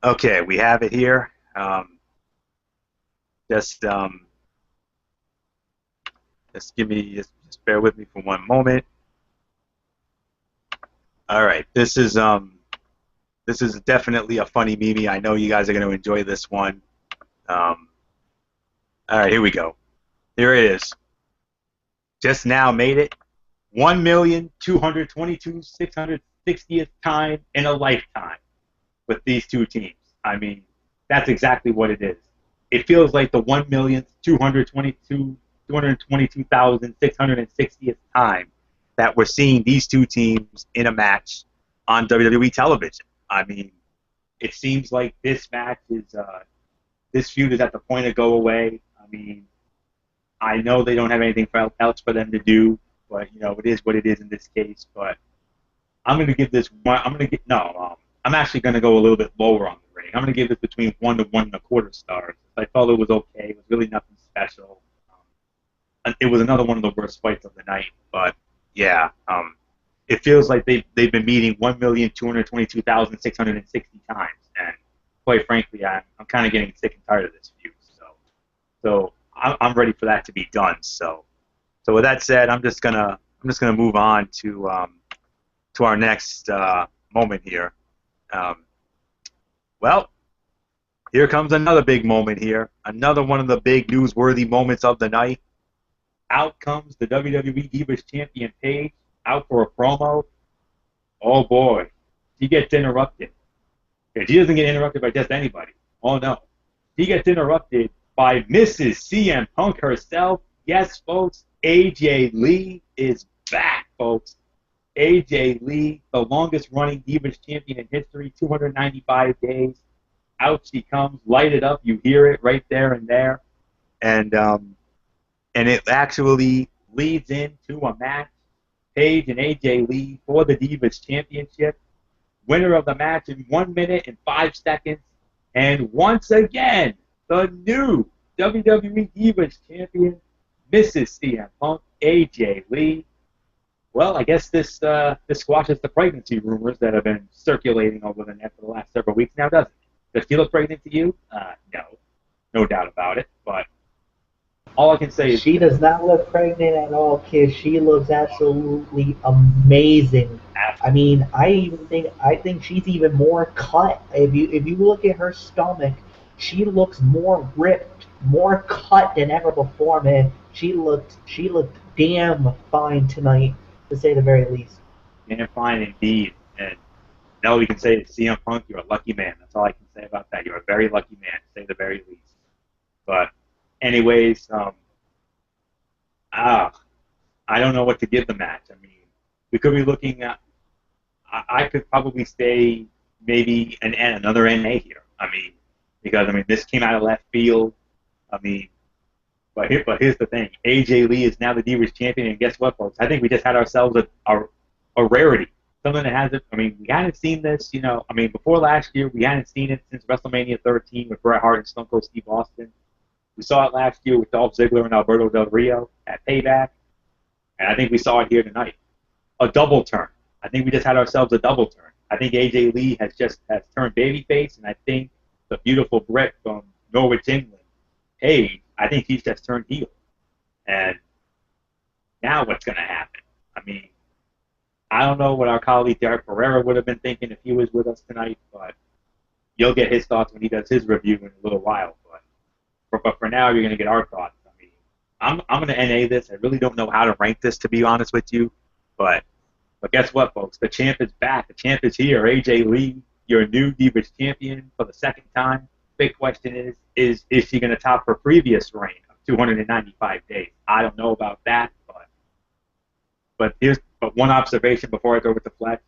Okay, we have it here. Just just bear with me for one moment. All right, this is definitely a funny meme. I know you guys are going to enjoy this one. All right, here we go. Here it is. Just now made it. 1,222,660th time in a lifetime with these two teams. I mean, that's exactly what it is. It feels like the 222,660th time that we're seeing these two teams in a match on WWE television. I mean, it seems like this match is this feud is at the point of go away. I mean, I know they don't have anything else for them to do, but you know it is what it is in this case. But I'm going to give this one. I'm actually going to go a little bit lower on the rating. I'm going to give this between 1 to 1.25 stars. I thought it was okay. It was really nothing special. It was another one of the worst fights of the night. But yeah, it feels like they've been meeting 1,222,660 times, and quite frankly, I'm kind of getting sick and tired of this feud. So I'm ready for that to be done. So with that said, I'm just gonna move on to our next moment here. Well, here comes another big moment here. Another one of the big newsworthy moments of the night. Out comes the WWE Divas Champion Paige, out for a promo. Oh boy, she gets interrupted. She doesn't get interrupted by just anybody. Oh no, she gets interrupted by Mrs. CM Punk herself. Yes, folks, AJ Lee is back, folks. AJ Lee, the longest running Divas champion in history, 295 days. Out she comes, light it up. You hear it right there and there. And it actually leads into a match. Paige and AJ Lee for the Divas Championship. Winner of the match in 1 minute and 5 seconds. And once again, the new WWE Divas Champion, Mrs. CM Punk, AJ Lee. Well, I guess this squashes the pregnancy rumors that have been circulating over the net for the last several weeks now, doesn't it? Does she look pregnant to you? No doubt about it. But all I can say is she does not look pregnant at all, kid. She looks absolutely amazing. I mean, I think she's even more cut. If you look at her stomach, she looks more ripped, more cut than ever before, man. She looked damn fine tonight, to say the very least. damn fine indeed. And all we can say is CM Punk, you're a lucky man. That's all I can say about that. You're a very lucky man, to say the very least. But anyways, I don't know what to give the match. I mean, we could be looking at. I could probably say maybe another NA here. I mean, because this came out of left field. I mean, but here's the thing: AJ Lee is now the Divas champion, and guess what, folks? I think we just had ourselves a rarity, something that hasn't. I mean, we hadn't seen this. Before last year, we hadn't seen it since WrestleMania 13 with Bret Hart and Stone Cold Steve Austin. We saw it last year with Dolph Ziggler and Alberto Del Rio at Payback, and I think we saw it here tonight. A double turn. I think we just had ourselves a double turn. I think AJ Lee has turned babyface, and I think the beautiful Brit from Norwich, England, Paige, I think he's just turned heel. And now what's going to happen? I mean, I don't know what our colleague Derek Pereira would have been thinking if he was with us tonight, but you'll get his thoughts when he does his review in a little while. But for now, you're going to get our thoughts. I mean, I'm going to NA this. I really don't know how to rank this, to be honest with you. But guess what, folks? The champ is back. The champ is here. AJ Lee, your new Divas champion for the second time. Big question is she going to top her previous reign of 295 days? I don't know about that, but one observation before I throw it to Flex.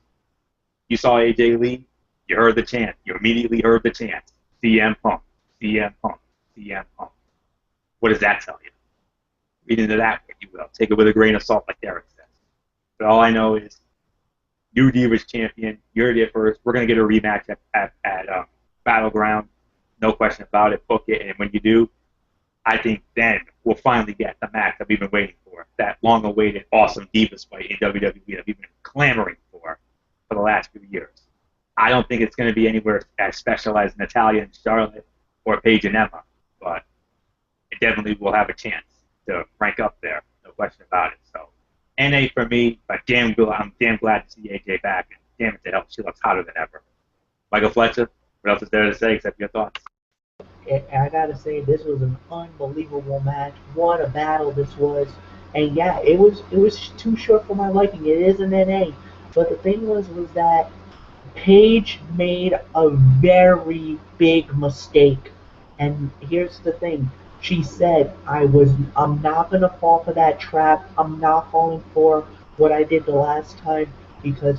You saw AJ Lee, you heard the chant. You immediately heard the chant. CM Punk, CM Punk, CM Punk. What does that tell you? read into that if you will. Take it with a grain of salt, like Derek says. But all I know is, new Divas champion. You heard it first. We're gonna get a rematch at Battleground, no question about it. Book it, and when you do, I think then we'll finally get the match that we've been waiting for. That long-awaited, awesome Divas fight in WWE that we've been clamoring for the last few years. I don't think it's going to be anywhere as special as Natalya and Charlotte or Paige and Emma, but it definitely will have a chance to rank up there, no question about it. So, NA for me, but I'm damn glad to see AJ back, and damn it to hell, she looks hotter than ever. Michael Fletcher, what else is there to say except your thoughts? I gotta say, this was an unbelievable match. What a battle this was. And yeah, it was too short for my liking. It is an NA. But the thing was that Paige made a very big mistake. And here's the thing. She said, I'm not gonna fall for that trap. I'm not falling for what I did the last time because,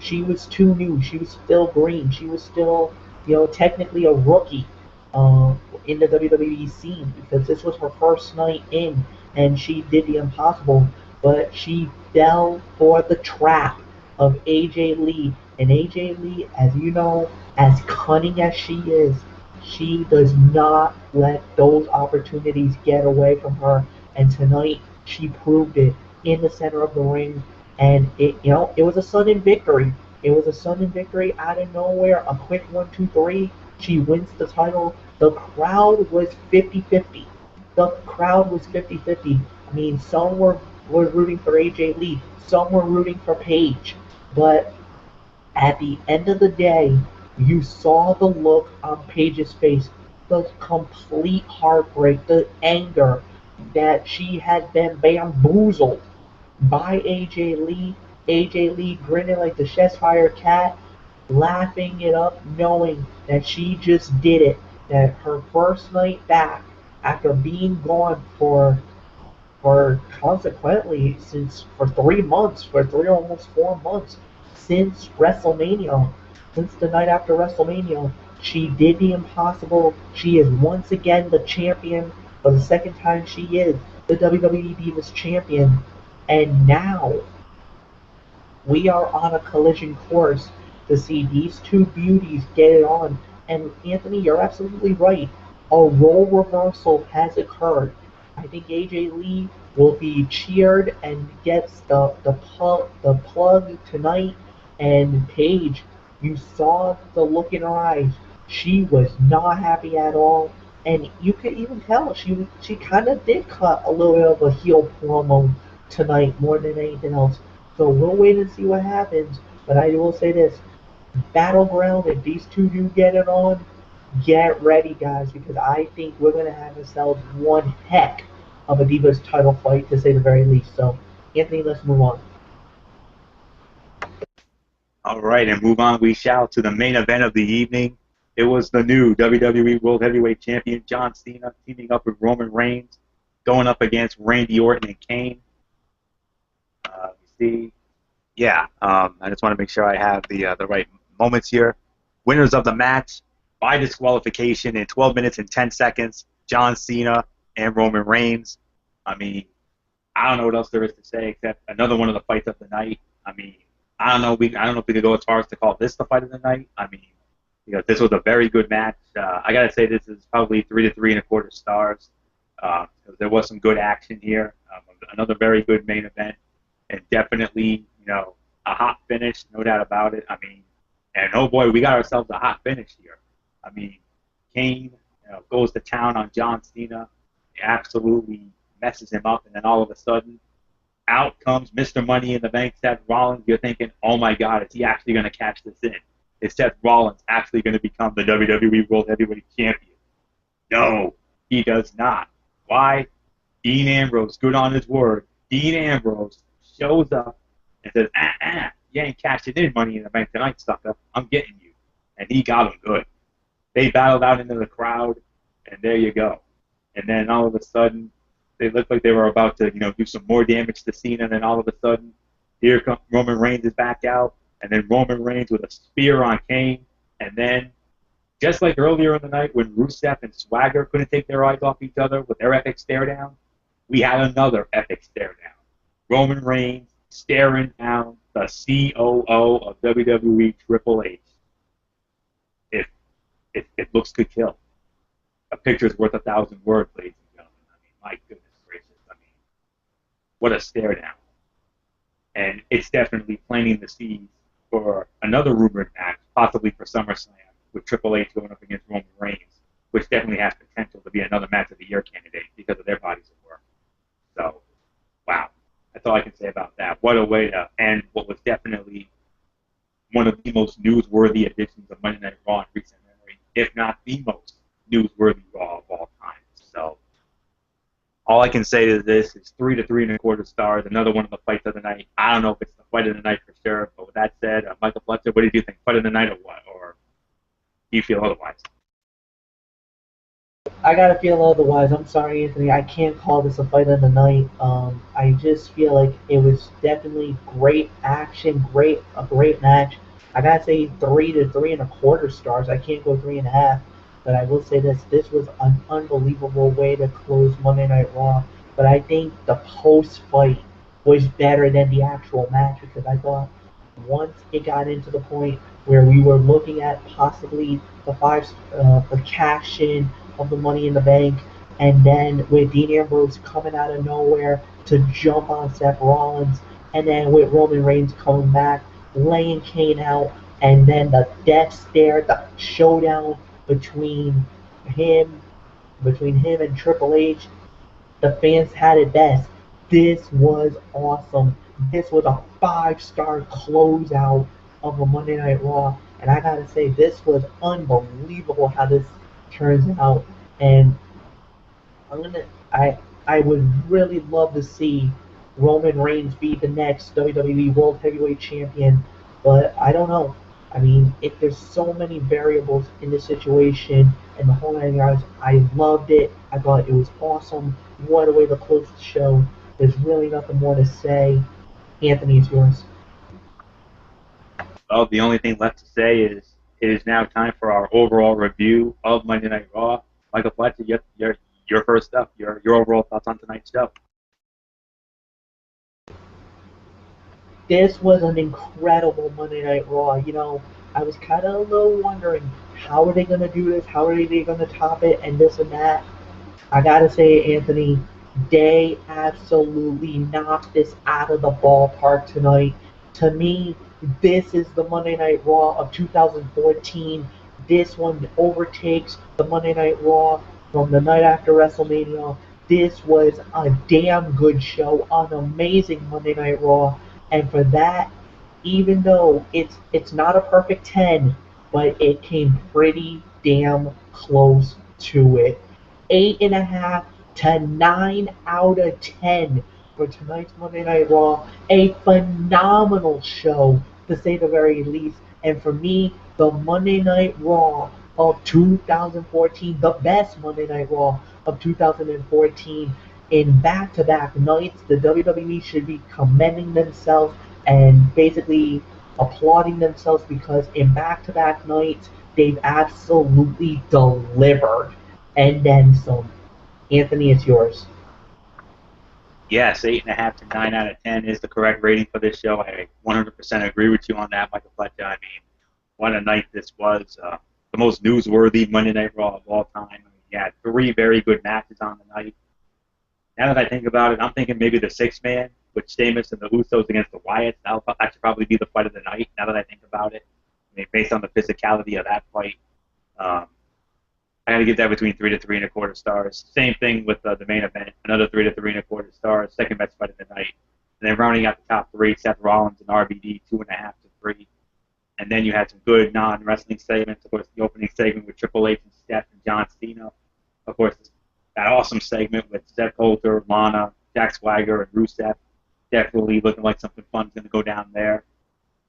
she was too new. She was still green. She was still, technically a rookie uh, in the WWE scene because this was her first night in and she did the impossible, but she fell for the trap of AJ Lee. And AJ Lee, as you know, as cunning as she does not let those opportunities get away from her. And tonight, she proved it in the center of the ring. And it was a sudden victory. It was a sudden victory out of nowhere. A quick 1, 2, 3. She wins the title. The crowd was 50-50. The crowd was 50-50. I mean, some were rooting for AJ Lee. Some were rooting for Paige. But at the end of the day, you saw the look on Paige's face, the complete heartbreak, the anger that she had been bamboozled by AJ Lee. AJ Lee grinning like the Cheshire cat, laughing it up, knowing that she just did it. That her first night back, after being gone for consequently for 3 months, for almost 4 months, since WrestleMania, since the night after WrestleMania, she did the impossible. She is once again the champion. For the second time, she is the WWE Divas champion. And now we are on a collision course to see these two beauties get it on. And Anthony, you're absolutely right. A role reversal has occurred. I think AJ Lee will be cheered and gets the plug tonight. And Paige, you saw the look in her eyes. She was not happy at all. And you could even tell she kind of did cut a little bit of a heel promo tonight more than anything else. So we'll wait and see what happens. But I will say this: Battleground, if these two do get it on, get ready, guys, because I think we're gonna have ourselves one heck of a Divas title fight, to say the very least. So, Anthony, let's move on. All right, and move on we shall to the main event of the evening. It was the new WWE World Heavyweight Champion John Cena teaming up with Roman Reigns, going up against Randy Orton and Kane. I just want to make sure I have the right moments here. Winners of the match by disqualification in 12 minutes and 10 seconds, John Cena and Roman Reigns. I mean, I don't know what else there is to say except another one of the fights of the night. I mean, I don't know if we could go as far as to call this the fight of the night. I mean, this was a very good match. I gotta say this is probably 3 to 3.25 stars. There was some good action here. Another very good main event, and definitely a hot finish, no doubt about it. I mean, and oh boy, we got ourselves a hot finish here. I mean, Kane goes to town on John Cena, absolutely messes him up, and then all of a sudden, out comes Mr. Money in the Bank, Seth Rollins. You're thinking, oh my God, is he actually going to catch this in? Is Seth Rollins actually going to become the WWE World Heavyweight Champion? No, he does not. Why? Dean Ambrose, good on his word. Dean Ambrose shows up and says, you ain't cashing in Money in the Bank tonight, sucker. I'm getting you. And he got him good. They battled out into the crowd, and there you go. And then all of a sudden, they looked like they were about to, do some more damage to Cena, and then all of a sudden, here comes Roman Reigns is back out, and then Roman Reigns with a spear on Kane, and then, just like earlier in the night when Rusev and Swagger couldn't take their eyes off each other with their epic stare down, we had another epic stare down. Roman Reigns staring down the COO of WWE, Triple H. If looks could kill, a picture's worth 1,000 words, ladies and gentlemen. I mean, my goodness gracious. I mean, what a stare down. And it's definitely planting the seeds for another rumored match, possibly for SummerSlam, with Triple H going up against Roman Reigns, which definitely has potential to be another match of the year candidate because of their bodies of work. So, wow. That's all I can say about that. What a way to end what was definitely one of the most newsworthy editions of Monday Night Raw in recent memory, if not the most newsworthy Raw of all time. So, all I can say to this is 3 to 3.25 stars. Another one of the fights of the night. I don't know if it's the fight of the night for sure, but with that said, Michael Fletcher, what did you think? Fight of the night or what? Or do you feel otherwise? I gotta feel otherwise. I'm sorry, Anthony. I can't call this a fight of the night. I just feel like it was definitely great action, a great match. I gotta say 3 to 3.25 stars. I can't go 3.5, but I will say this: this was an unbelievable way to close Monday Night Raw. But I think the post fight was better than the actual match because I thought once it got into the point where we were looking at possibly the cash in of the Money in the Bank, and then with Dean Ambrose coming out of nowhere to jump on Seth Rollins, and then with Roman Reigns coming back, laying Kane out, and then the death stare, the showdown between him, between him and Triple H, the fans had it best. This was awesome. This was a 5-star closeout of a Monday Night Raw, and I gotta say, this was unbelievable how this turns out. And I'm gonna, I would really love to see Roman Reigns be the next WWE World Heavyweight Champion, but I don't know. I mean, if there's so many variables in this situation and the whole nine yards, I loved it. I thought it was awesome. What a way to close the show. There's really nothing more to say. Anthony, it's yours. Well, the only thing left to say is it is now time for our overall review of Monday Night Raw. Michael Fletcher, your first up, your overall thoughts on tonight's show. This was an incredible Monday Night Raw. I was kind of a little wondering how are they going to do this? How are they going to top it? And this and that. I got to say, Anthony, they absolutely knocked this out of the ballpark tonight. To me, this is the Monday Night Raw of 2014. This one overtakes the Monday Night Raw from the night after WrestleMania. This was a damn good show, an amazing Monday Night Raw, and for that, even though it's not a perfect 10, but it came pretty damn close to it. 8.5 to 9 out of 10 for tonight's Monday Night Raw. A phenomenal show, to say the very least. And for me, the Monday Night Raw of 2014, the best Monday Night Raw of 2014. In back-to-back nights, the WWE should be commending themselves and basically applauding themselves because in back-to-back nights, they've absolutely delivered. And then some. Anthony, it's yours. Yes, 8.5 to 9 out of 10 is the correct rating for this show. I 100% agree with you on that, Michael Fletcher. I mean, what a night this was. The most newsworthy Monday Night Raw of all time. I mean, you had 3 very good matches on the night. Now that I think about it, I'm thinking maybe the 6-man with Sheamus and the Usos against the Wyatts. That should probably be the fight of the night, now that I think about it. I mean, based on the physicality of that fight. I got to give that between 3 to 3.25 stars. Same thing with the main event, another 3 to 3.25 stars, second best fight of the night. And then rounding out the top 3, Seth Rollins and RVD, 2.5 to 3. And then you had some good non-wrestling segments. Of course, the opening segment with Triple H and Steph and John Cena. Of course, that awesome segment with Steph Coulter, Lana, Jack Swagger, and Rusev. Definitely looking like something fun's going to go down there.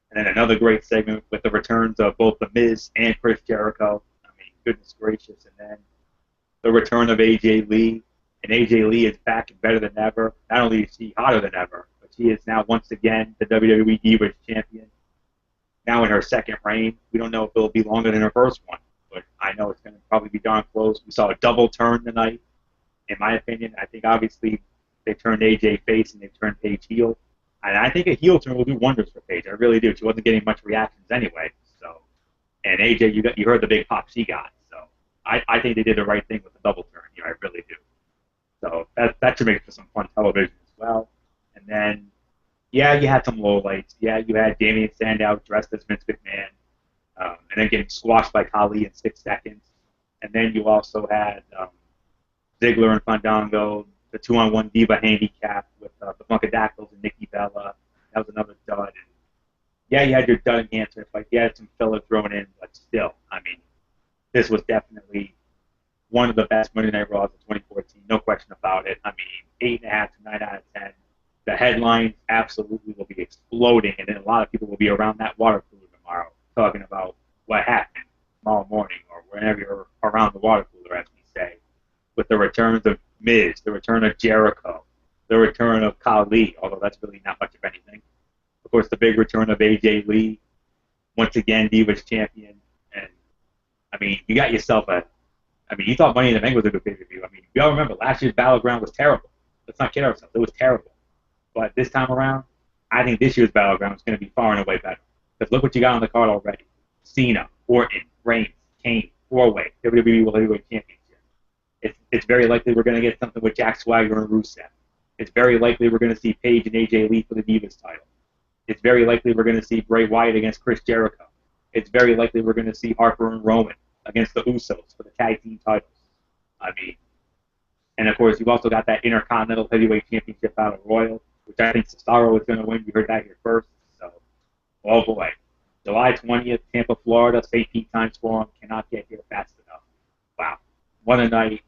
And then another great segment with the returns of both The Miz and Chris Jericho. I mean, goodness gracious. And then the return of AJ Lee. And AJ Lee is back and better than ever. Not only is she hotter than ever, but she is now once again the WWE Divas Champion. Now in her second reign. We don't know if it'll be longer than her first one, but I know it's going to probably be darn close. We saw a double turn tonight, in my opinion. I think obviously They turned AJ face and they turned Paige heel. And I think a heel turn will do wonders for Paige. I really do. She wasn't getting much reactions anyway. So, and AJ, you heard the big pop she got. So I think they did the right thing with the double turn here. I really do. So that should make for some fun television as well. And then, yeah, you had some lowlights. Yeah, you had Damien Sandow dressed as Vince McMahon, and then getting squashed by Khali in 6 seconds. And then you also had Ziggler and Fandango, the 2-on-1 Diva handicap with the Funkadactyls and Nikki Bella. That was another dud. And yeah, you had your dud enhancer fight. You had some filler thrown in, but still, I mean, this was definitely one of the best Monday Night Raws of 2014, no question about it. I mean, 8.5 to 9 out of 10. The headlines absolutely will be exploding, and then a lot of people will be around that water cooler tomorrow talking about what happened tomorrow morning or whenever you're around the water cooler, as we say, with the returns of Miz, the return of Jericho, the return of Khali, although that's really not much of anything. Of course, the big return of AJ Lee, once again, Divas champion. And, I mean, you got yourself you thought Money in the Bank was a good pay-per-view. I mean, you all remember, last year's Battleground was terrible. Let's not kid ourselves. It was terrible. But this time around, I think this year's Battleground is going to be far and away better. Because look what you got on the card already. Cena, Orton, Reigns, Kane, 4-way, WWE World Heavyweight Championship. It's very likely we're going to get something with Jack Swagger and Rusev. It's very likely we're going to see Paige and AJ Lee for the Divas title. It's very likely we're going to see Bray Wyatt against Chris Jericho. It's very likely we're going to see Harper and Roman against the Usos for the tag team titles. I mean, and of course, you've also got that Intercontinental Heavyweight Championship Battle Royal, which I think Cesaro is going to win. You heard that here first. So, oh boy. July 20th, Tampa, Florida, St. Pete Times Forum. Cannot get here fast enough. Wow. What a night.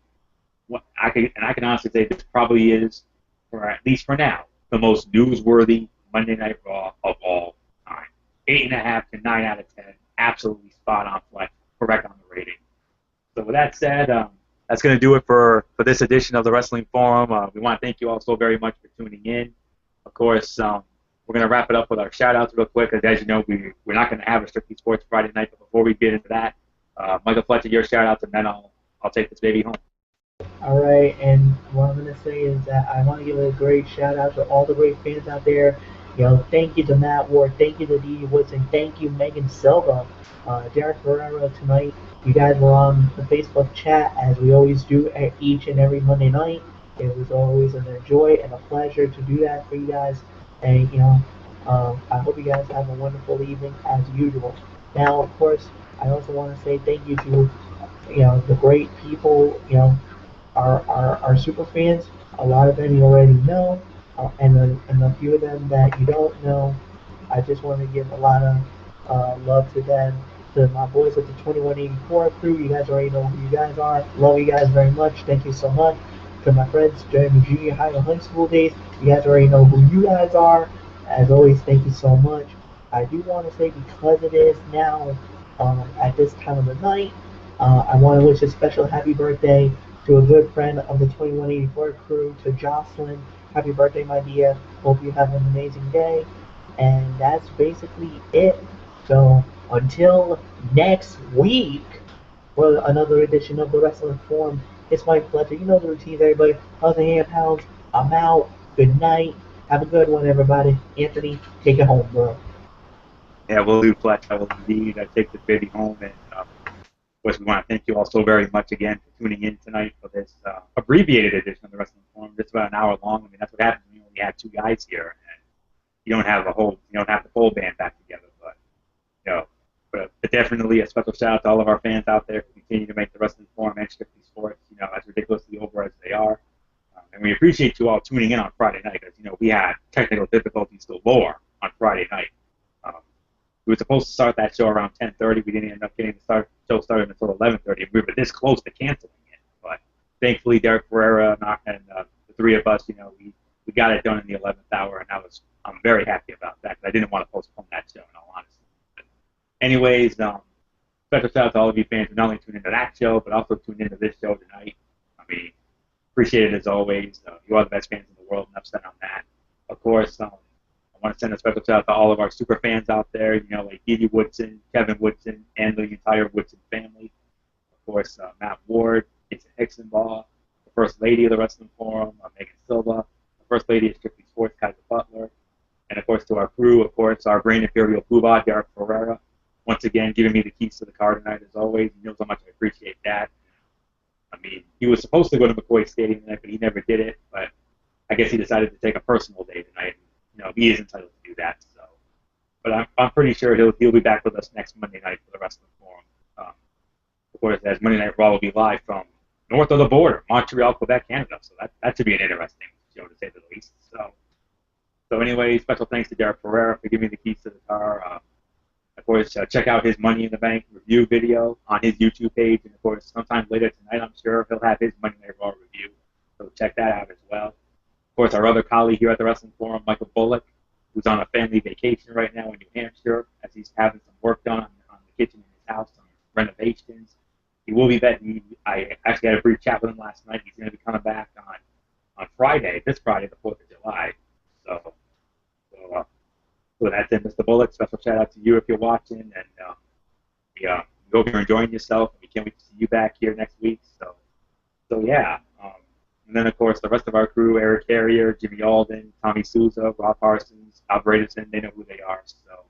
I can honestly say this probably is, or at least for now, the most newsworthy Monday Night Raw of all time. 8.5 to 9 out of 10. Absolutely spot on flex. Correct on the rating. So with that said, that's going to do it for this edition of the Wrestling Forum. We want to thank you all so very much for tuning in. Of course, we're going to wrap it up with our shout-outs real quick, because as you know, we're not going to have a Strictly Sports Friday night, but before we get into that, Michael Fletcher, your shout-outs, and then I'll take this baby home. All right, and what I'm going to say is that I want to give a great shout out to all the great fans out there. You know, thank you to Matt Ward, thank you to Dee Woodson, thank you Megan Silva, Derek Ferrero tonight. You guys were on the Facebook chat as we always do at each and every Monday night. It was always a joy and a pleasure to do that for you guys. And I hope you guys have a wonderful evening as usual. Now, of course, I also want to say thank you to the great people, our super fans. A lot of them you already know, and a few of them that you don't know. I just want to give a lot of love to them, to my boys at the 2184 crew. You guys already know who you guys are. Love you guys very much. Thank you so much. To my friends during the junior high and high school days, you guys already know who you guys are. As always, thank you so much. I do want to say, because it is now at this time of the night, I want to wish a special happy birthday to a good friend of the 2184 crew, to Jocelyn. Happy birthday, my dear. Hope you have an amazing day. And that's basically it. So until next week for another edition of the Wrestling Forum, it's my pleasure. You know the routine, everybody. How's the hand pounds? I'm out. Good night. Have a good one, everybody. Anthony, take it home, bro. Yeah, we'll do, Fletch. I will indeed. I take this baby home, and of course, we want to thank you all so very much again for tuning in tonight for this abbreviated edition of the Wrestling Forum. Just about an hour long. I mean, that's what happens when you only have 2 guys here, and you don't have the full band back together. But definitely a special shout out to all of our fans out there who continue to make the Wrestling Forum and Strictly Sports, as ridiculously over as they are. And we appreciate you all tuning in on Friday night, because we had technical difficulties galore on Friday night. We were supposed to start that show around 10:30. We didn't end up getting the show started until 11:30. We were this close to canceling it, but thankfully Derek Ferreira and the 3 of us, we got it done in the 11th hour, and I'm very happy about that, because I didn't want to postpone that show, in all honesty. But anyways, special shout out to all of you fans who not only tuned into that show, but also tuned into this show tonight. I mean, appreciate it as always. You are the best fans in the world, and I've said on that. Of course, I want to send a special shout out to all of our super fans out there, like Dee Woodson, Kevin Woodson, and the entire Woodson family. Of course, Matt Ward, Jason Hixenbaugh, the First Lady of the Wrestling Forum, Megan Silva, First Lady of Strictly Sports, Kaiser Butler. And, of course, to our crew, of course, our Brain Imperial Poobah, Derek Ferreira. Once again, giving me the keys to the car tonight, as always. He knows how much I appreciate that. I mean, he was supposed to go to McCoy Stadium tonight, but he never did it. But I guess he decided to take a personal day tonight. You know, he is entitled to do that. So, but I'm pretty sure he'll be back with us next Monday night for the Wrestling Forum. Of course, as Monday Night Raw will be live from north of the border, Montreal, Quebec, Canada. So that should be an interesting show, to say the least. So anyway, special thanks to Derek Ferreira for giving me the keys to the car. Of course, check out his Money in the Bank review video on his YouTube page. And, of course, sometime later tonight, I'm sure he'll have his Monday Night Raw review. So check that out as well. Of course, our other colleague here at the Wrestling Forum, Michael Bullock, who's on a family vacation right now in New Hampshire as he's having some work done on the kitchen in his house, some renovations. He will be back. I actually had a brief chat with him last night. He's going to be coming back on Friday, this Friday, the 4th of July. So that's it, Mr. Bullock. Special shout out to you if you're watching, and we hope you're enjoying yourself. And we can't wait to see you back here next week. So yeah. And then of course the rest of our crew: Eric Carrier, Jimmy Alden, Tommy Souza, Rob Parsons, Al Bradison. They know who they are. So,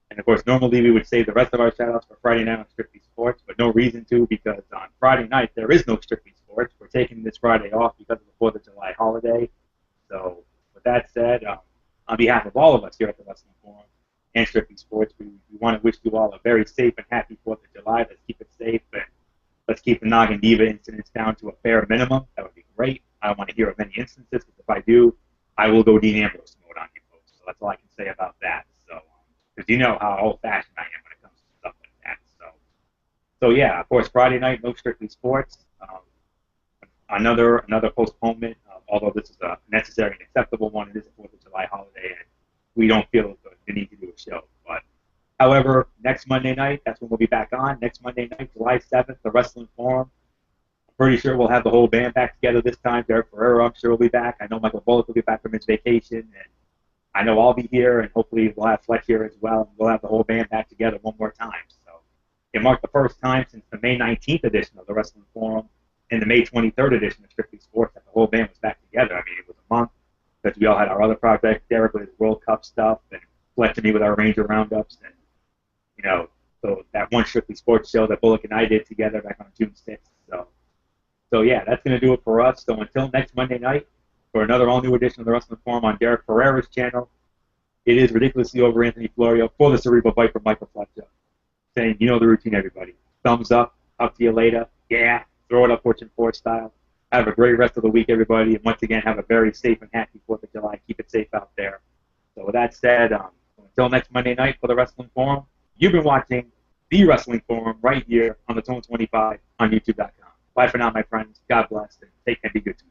and of course normally we would save the rest of our shout outs for Friday night on Strictly Sports, but no reason to, because on Friday night there is no Strictly Sports. We're taking this Friday off because of the 4th of July holiday. So with that said, on behalf of all of us here at the Wrestling Forum and Strictly Sports, we want to wish you all a very safe and happy 4th of July. Let's keep it safe, and let's keep the Noggin Diva incidents down to a bare minimum. That would be great. I don't want to hear of any instances, because if I do, I will go Dean Ambrose mode on you folks. So that's all I can say about that. So, because you know how old-fashioned I am when it comes to stuff like that. So yeah, of course, Friday night, no Strictly Sports. Another postponement, although this is a necessary and acceptable one. It is a 4th of July holiday, and we don't feel the need to do a show. But, however, next Monday night, that's when we'll be back on. Next Monday night, July 7th, the Wrestling Forum. I'm pretty sure we'll have the whole band back together this time. Derek Ferreira, I'm sure, will be back. I know Michael Bullock will be back from his vacation, and I know I'll be here, and hopefully we'll have Fletch here as well, and we'll have the whole band back together one more time. So it marked the first time since the May 19th edition of the Wrestling Forum and the May 23rd edition of Strictly Sports that the whole band was back together. I mean, it was a month, because we all had our other projects. Derek with his World Cup stuff, and Fletch and me with our Ranger Roundups, and, you know, so that one Strictly Sports show that Bullock and I did together back on June 6th. So yeah, that's going to do it for us. So until next Monday night, for another all-new edition of the Wrestling Forum on Derek Ferreira's channel, it is Ridiculously Over Anthony Florio for the Cerebral Viper, Michael Fletcher, saying, you know the routine, everybody. Thumbs up, talk to you later. Yeah. Throw it up Fortune 4 style. Have a great rest of the week, everybody. And once again, have a very safe and happy 4th of July. Keep it safe out there. So with that said, until next Monday night for the Wrestling Forum, you've been watching the Wrestling Forum right here on the Tone 25 on YouTube.com. Bye for now, my friends. God bless, and take care and be good to you.